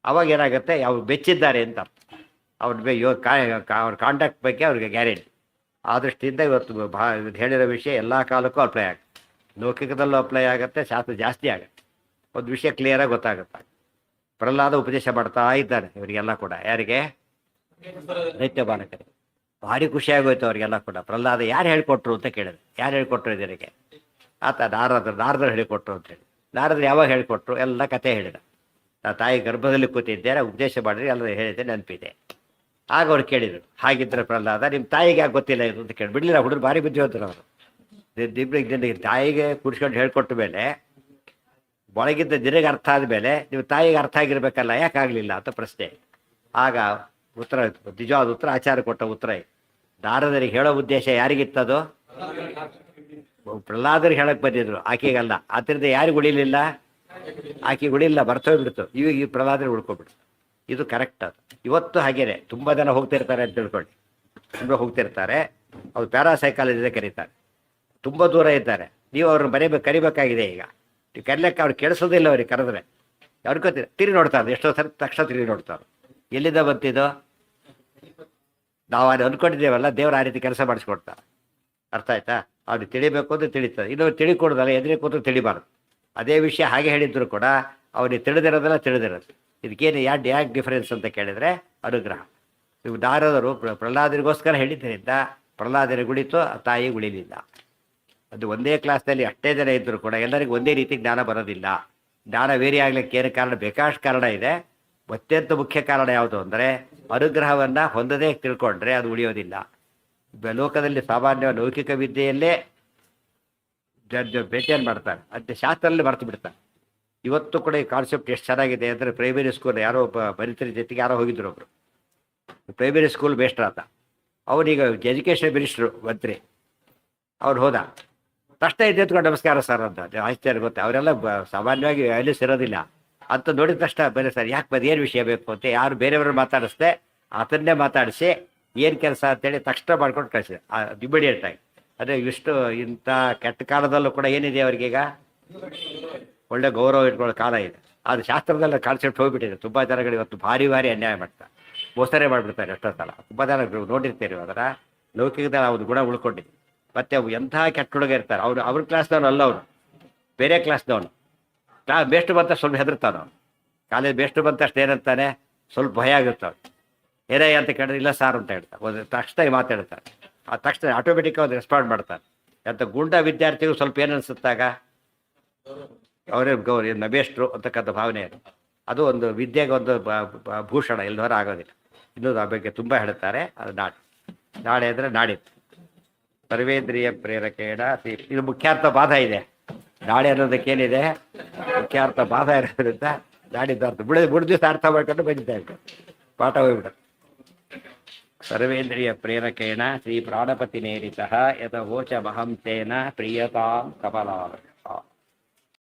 ಅವಾಗ ಏನಾಗುತ್ತೆ, ಅವ್ರು ಬೆಚ್ಚಿದ್ದಾರೆ ಅಂತ ಅವ್ರ ಕಾಂಟ್ಯಾಕ್ಟ್ ಬಗ್ಗೆ ಅವ್ರಿಗೆ ಗ್ಯಾರಂಟಿ. ಆ ದೃಷ್ಟಿಯಿಂದ ಇವತ್ತು ಹೇಳಿರೋ ವಿಷಯ ಎಲ್ಲ ಕಾಲಕ್ಕೂ ಅಪ್ಲೈ ಆಗುತ್ತೆ, ಲೌಕಿಕದಲ್ಲೂ ಅಪ್ಲೈ ಆಗುತ್ತೆ, ಶಾಸ್ತ್ರ ಜಾಸ್ತಿ ಆಗುತ್ತೆ. ಒಂದು ವಿಷಯ ಕ್ಲಿಯರಾಗಿ ಗೊತ್ತಾಗುತ್ತೆ. ಪ್ರಹ್ಲಾದ ಉಪದೇಶ ಮಾಡ್ತಾ ಇದ್ದಾನೆ ಇವರಿಗೆಲ್ಲ ಕೂಡ, ಯಾರಿಗೆ? ದೈತ್ಯ ಬಾಲಕರಿಗೆ. ಭಾರಿ ಖುಷಿಯಾಗೋಯ್ತು ಅವರಿಗೆಲ್ಲ ಕೂಡ. ಪ್ರಹ್ಲಾದ ಯಾರು ಹೇಳ್ಕೊಟ್ರು ಅಂತ ಕೇಳಿದ್ರು. ಯಾರು ಹೇಳ್ಕೊಟ್ರು ಇದರಿಗೆ? ಆತ ನಾರದರು ಹೇಳಿಕೊಟ್ರು ಅಂತೇಳಿ. ನಾರದರು ಯಾವಾಗ ಹೇಳಿಕೊಟ್ರು? ಎಲ್ಲ ಕಥೆ ಹೇಳಿದ. ತಾಯಿ ಗರ್ಭದಲ್ಲಿ ಕೂತಿದ್ದಾರೆ, ಉಪದೇಶ ಮಾಡಿದ್ರೆ ಎಲ್ಲ ಹೇಳಿದೆ, ನೆನಪಿದೆ. ಆಗ ಅವ್ರು ಕೇಳಿದರು, ಹಾಗಿದ್ರೆ ಪ್ರಹ್ಲಾದ ನಿಮ್ಮ ತಾಯಿಗೆ ಯಾಕೆ ಗೊತ್ತಿಲ್ಲ ಇದು ಅಂತ ಕೇಳಿ. ಬಿಡಲಿಲ್ಲ, ಹುಡುಗರು ಭಾರಿ ಬುದ್ಧಿ ಹೋದ್ರು ಅವರು. ತಾಯಿಗೆ ಕುಡಿಸ್ಕೊಂಡು ಹೇಳ್ಕೊಟ್ಟ ಮೇಲೆ, ಒಳಗಿದ್ದ ದಿನಗೆ ಅರ್ಥ ಆದಮೇಲೆ ನೀವು ತಾಯಿಗೆ ಅರ್ಥ ಆಗಿರ್ಬೇಕಲ್ಲ, ಯಾಕಾಗಲಿಲ್ಲ ಅಂತ ಪ್ರಶ್ನೆ. ಆಗ ಉತ್ತರ, ನಿಜವಾದ ಉತ್ತರ ಆಚಾರ್ಯ ಕೊಟ್ಟ ಉತ್ತರ. ನಾರದರಿಗೆ ಹೇಳೋ ಉದ್ದೇಶ ಯಾರಿಗಿತ್ತದು? ಪ್ರಹ್ಲಾದರಿಗೆ ಹೇಳಕ್ಕೆ ಬಂದಿದ್ರು, ಆಕೆಗಲ್ಲ. ಆದ್ದರಿಂದ ಯಾರಿಗೆ ಉಳಿಲಿಲ್ಲ? ಆಕೆ ಉಳಿಲಿಲ್ಲ, ಬರ್ತೋಗ್ಬಿಡ್ತು. ಇವಾಗ ಈ ಪ್ರಹ್ಲಾದರಿಗೆ ಉಳ್ಕೊಬಿಡ್ತು. ಇದು ಕರೆಕ್ಟ್. ಅದು ಇವತ್ತು ಹಾಗೇನೆ ತುಂಬ ಜನ ಹೋಗ್ತಿರ್ತಾರೆ ಅಂತ ತಿಳ್ಕೊಳ್ಳಿ. ತುಂಬ ಹೋಗ್ತಿರ್ತಾರೆ, ಅವ್ರು ಪ್ಯಾರಾಸೈಕಾಲಜಿಗೆ ಕರೀತಾರೆ. ತುಂಬ ದೂರ ಇದ್ದಾರೆ, ನೀವು ಅವ್ರನ್ನ ಕರಿಬೇಕಾಗಿದೆ. ಈಗ ಕರಿಲಿಕ್ಕೆ ಅವ್ರು ಕೆಡಿಸೋದಿಲ್ಲ. ಅವ್ರಿಗೆ ಕರೆದ್ರೆ ಅವ್ರಿಗೋತೀರ ತಿರುಗಿ ನೋಡ್ತಾರೆ, ಎಷ್ಟೋ ಸರಿ ತಕ್ಷಣ ತಿರುಗಿ ನೋಡ್ತಾರೆ. ಎಲ್ಲಿಂದ ಬಂತಿದ್ದು? ನಾವು ಅದು ಅಂದ್ಕೊಂಡಿದ್ದೇವಲ್ಲ, ದೇವ್ರು ಆ ರೀತಿ ಕೆಲಸ ಮಾಡಿಸ್ಕೊಡ್ತಾರೆ. ಅರ್ಥ ಆಯ್ತಾ? ಅವ್ರಿಗೆ ತಿಳಿಬೇಕು ಅಂತ ತಿಳಿತಾರೆ. ಇನ್ನೊಂದು ತಿಳಿಕೊಡೋದಲ್ಲ, ಎದುರಿಗೆ ಕೂತು ತಿಳಿಬಾರ್ದು. ಅದೇ ವಿಷಯ ಹಾಗೆ ಹೇಳಿದ್ರು ಕೂಡ ಅವ್ರಿಗೆ ತಿಳಿದಿರೋದಲ್ಲ ತಿಳಿದಿರೋದು. ಇದಕ್ಕೇನು ಯಾಕೆ ಡಿಫರೆನ್ಸ್ ಅಂತ ಕೇಳಿದರೆ, ಅನುಗ್ರಹ. ಇವು ನಾರದರು ಪ್ರಹ್ಲಾದರಿಗೋಸ್ಕರ ಹೇಳಿದ್ದರಿಂದ ಪ್ರಹ್ಲಾದರಿಗೆ ಉಳಿತು, ತಾಯಿ ಉಳಿಲಿಲ್ಲ. ಅದು ಒಂದೇ ಕ್ಲಾಸ್ನಲ್ಲಿ ಅಷ್ಟೇ ಜನ ಇದ್ದರೂ ಕೂಡ ಎಲ್ಲರಿಗೂ ಒಂದೇ ರೀತಿ ಜ್ಞಾನ ಬರೋದಿಲ್ಲ. ಜ್ಞಾನ ವೇರಿ ಆಗ್ಲಿಕ್ಕೆ ಏನು ಕಾರಣ? ಬೇಕಾಷ್ಟು ಕಾರಣ ಇದೆ. ಅತ್ಯಂತ ಮುಖ್ಯ ಕಾರಣ ಯಾವುದು ಅಂದರೆ, ಅನುಗ್ರಹವನ್ನು ಹೊಂದದೇ ತಿಳ್ಕೊಂಡ್ರೆ ಅದು ಉಳಿಯೋದಿಲ್ಲ. ಲೋಕದಲ್ಲಿ ಸಾಮಾನ್ಯ ಲೌಕಿಕ ವಿದ್ಯೆಯಲ್ಲೇ ಬೇಟೆಯನ್ನು ಮಾಡ್ತಾರೆ, ಅದೇ ಶಾಸ್ತ್ರದಲ್ಲಿ ಮರೆತು ಬಿಡ್ತಾರೆ. ಇವತ್ತು ಕೂಡ ಈ ಕಾನ್ಸೆಪ್ಟ್ ಎಷ್ಟು ಚೆನ್ನಾಗಿದೆ ಅಂದರೆ, ಪ್ರೈಮರಿ ಸ್ಕೂಲ್ ಯಾರೋ ಒಬ್ಬ ಬರಿತರ ಜೊತೆಗೆ ಯಾರೋ ಹೋಗಿದ್ರು ಒಬ್ರು, ಪ್ರೈಮರಿ ಸ್ಕೂಲ್ ಬೇಸ್ಟ್ರಾತ. ಅವನೀಗ ಎಜುಕೇಷನ್ ಮಿನಿಸ್ಟ್ರು ಮಂತ್ರಿ. ಅವ್ರು ಹೋದ ತಕ್ಷಣ ಎತ್ಕೊಂಡು ನಮಸ್ಕಾರ ಸರ್ ಅಂತ. ಆಶ್ಚರ್ಯ ಗೊತ್ತೆ, ಅವರೆಲ್ಲ ಸಾಮಾನ್ಯವಾಗಿ ವ್ಯಾಲ್ಯೂಸ್ ಇರೋದಿಲ್ಲ ಅಂತ. ನೋಡಿದ ತಕ್ಷಣ ಬೇರೆ ಸರ್ ಯಾಕೆ ಬಂದು ಏನು ವಿಷಯ ಬೇಕು ಅಂತ ಯಾರು ಬೇರೆಯವ್ರನ್ನ ಮಾತಾಡಿಸ್ದೆ ಅದನ್ನೇ ಮಾತಾಡಿಸಿ ಏನು ಕೆಲಸ ಅಂತೇಳಿ ತಕ್ಷಣ ಮಾಡ್ಕೊಂಡು ಕಳಿಸಿದೆ ಇಮಿಡಿಯೇಟಾಗಿ. ಅದೇ ಇಷ್ಟು ಇಂಥ ಕೆಟ್ಟ ಕಾಲದಲ್ಲೂ ಕೂಡ ಏನಿದೆ ಅವ್ರಿಗೀಗ ಒಳ್ಳೆ ಗೌರವ ಇಟ್ಕೊಳ್ಳೋ ಕಾಲ ಇದೆ. ಅದು ಶಾಸ್ತ್ರದಲ್ಲ ಕಾನ್ಸೆಪ್ಟ್ ಹೋಗ್ಬಿಟ್ಟಿದೆ. ತುಂಬ ಜನಗಳು ಇವತ್ತು ಭಾರಿ ಅನ್ಯಾಯ ಮಾಡ್ತಾರೆ, ಮೋಸರೆ ಮಾಡಿಬಿಡ್ತಾರೆ. ಎಷ್ಟೋ ಸಲ ತುಂಬ ಜನ ನೋಡಿರ್ತೀರಿ. ಅದರ ಲೌಕಿಕದಲ್ಲಿ ಅವ್ರ ಗುಣ ಉಳ್ಕೊಂಡಿದೆ. ಮತ್ತು ಅವು ಎಂಥ ಕೆಟ್ಟ ಹುಡುಗ ಇರ್ತಾರೆ. ಅವ್ರ ಕ್ಲಾಸ್ದವನು ಅಲ್ಲ, ಅವರು ಬೇರೆ ಕ್ಲಾಸ್ದವನು. ಬೆಸ್ಟ್ ಬಂತ ಸ್ವಲ್ಪ ಹೆದರ್ತಾನೆ ಅವನು. ಕಾಲೇಜ್ ಬೆಸ್ಟ್ ಬಂತ ಅಷ್ಟು ಏನಂತಾನೆ, ಸ್ವಲ್ಪ ಭಯ ಆಗುತ್ತೆ ಅವ್ನು. ಏನೇ ಅಂತ ಕೇಳಿದ್ರೆ ಇಲ್ಲ ಸಾರ್ ಅಂತ ಹೇಳ್ತಾರೆ. ಒಂದು ತಕ್ಷಣ ಮಾತಾಡ್ತಾರೆ, ಆ ತಕ್ಷಣ ಆಟೋಮೆಟಿಕ್ ಅವ್ರು ರೆಸ್ಪಾಂಡ್ ಮಾಡ್ತಾರೆ. ಅಂತ ಗುಂಡ ವಿದ್ಯಾರ್ಥಿಗಳು ಸ್ವಲ್ಪ ಏನು ಅನಿಸುತ್ತಾಗ ಅವರೇ ನಬೇಷ್ಟ್ರು ಅಂತಕ್ಕಂಥ ಭಾವನೆ ಅದು. ಅದು ಒಂದು ವಿದ್ಯೆಗೆ ಒಂದು ಭೂಷಣ, ಎಲ್ಲವರ ಆಗೋದಿಲ್ಲ. ಇನ್ನೊಂದು ಆ ಬಗ್ಗೆ ತುಂಬ ಹೇಳ್ತಾರೆ. ಅದು ನಾಳೆ ಅಂದರೆ ನಾಡಿದ್ದು ಸರ್ವೇಂದ್ರಿಯ ಪ್ರೇರಕೇಣ. ಇದು ಮುಖ್ಯಾರ್ಥ ಬಾಧ ಇದೆ. ನಾಳೆ ಅನ್ನೋದಕ್ಕೇನಿದೆ ಮುಖ್ಯಾರ್ಥ ಬಾಧ ಇರೋದ್ರಿಂದ ನಾಡಿದ್ದು ಅರ್ಥ ಬಿಡು ದಿವಸ ಅರ್ಥ ಮಾಡ್ಕೊಂಡು ಬಂದಿದ್ದೆ ಪಾಠ ಹೋಗ್ಬಿಡುತ್ತೆ. ಸರ್ವೇಂದ್ರಿಯ ಪ್ರೇರಕೇಣ ಶ್ರೀ ಪ್ರಾಣಪತಿ ನೇರಿತಃ ಯಥವೋಚ ಮಹಂತೇನ ಪ್ರಿಯತಾಂ ಕಮಲಾ.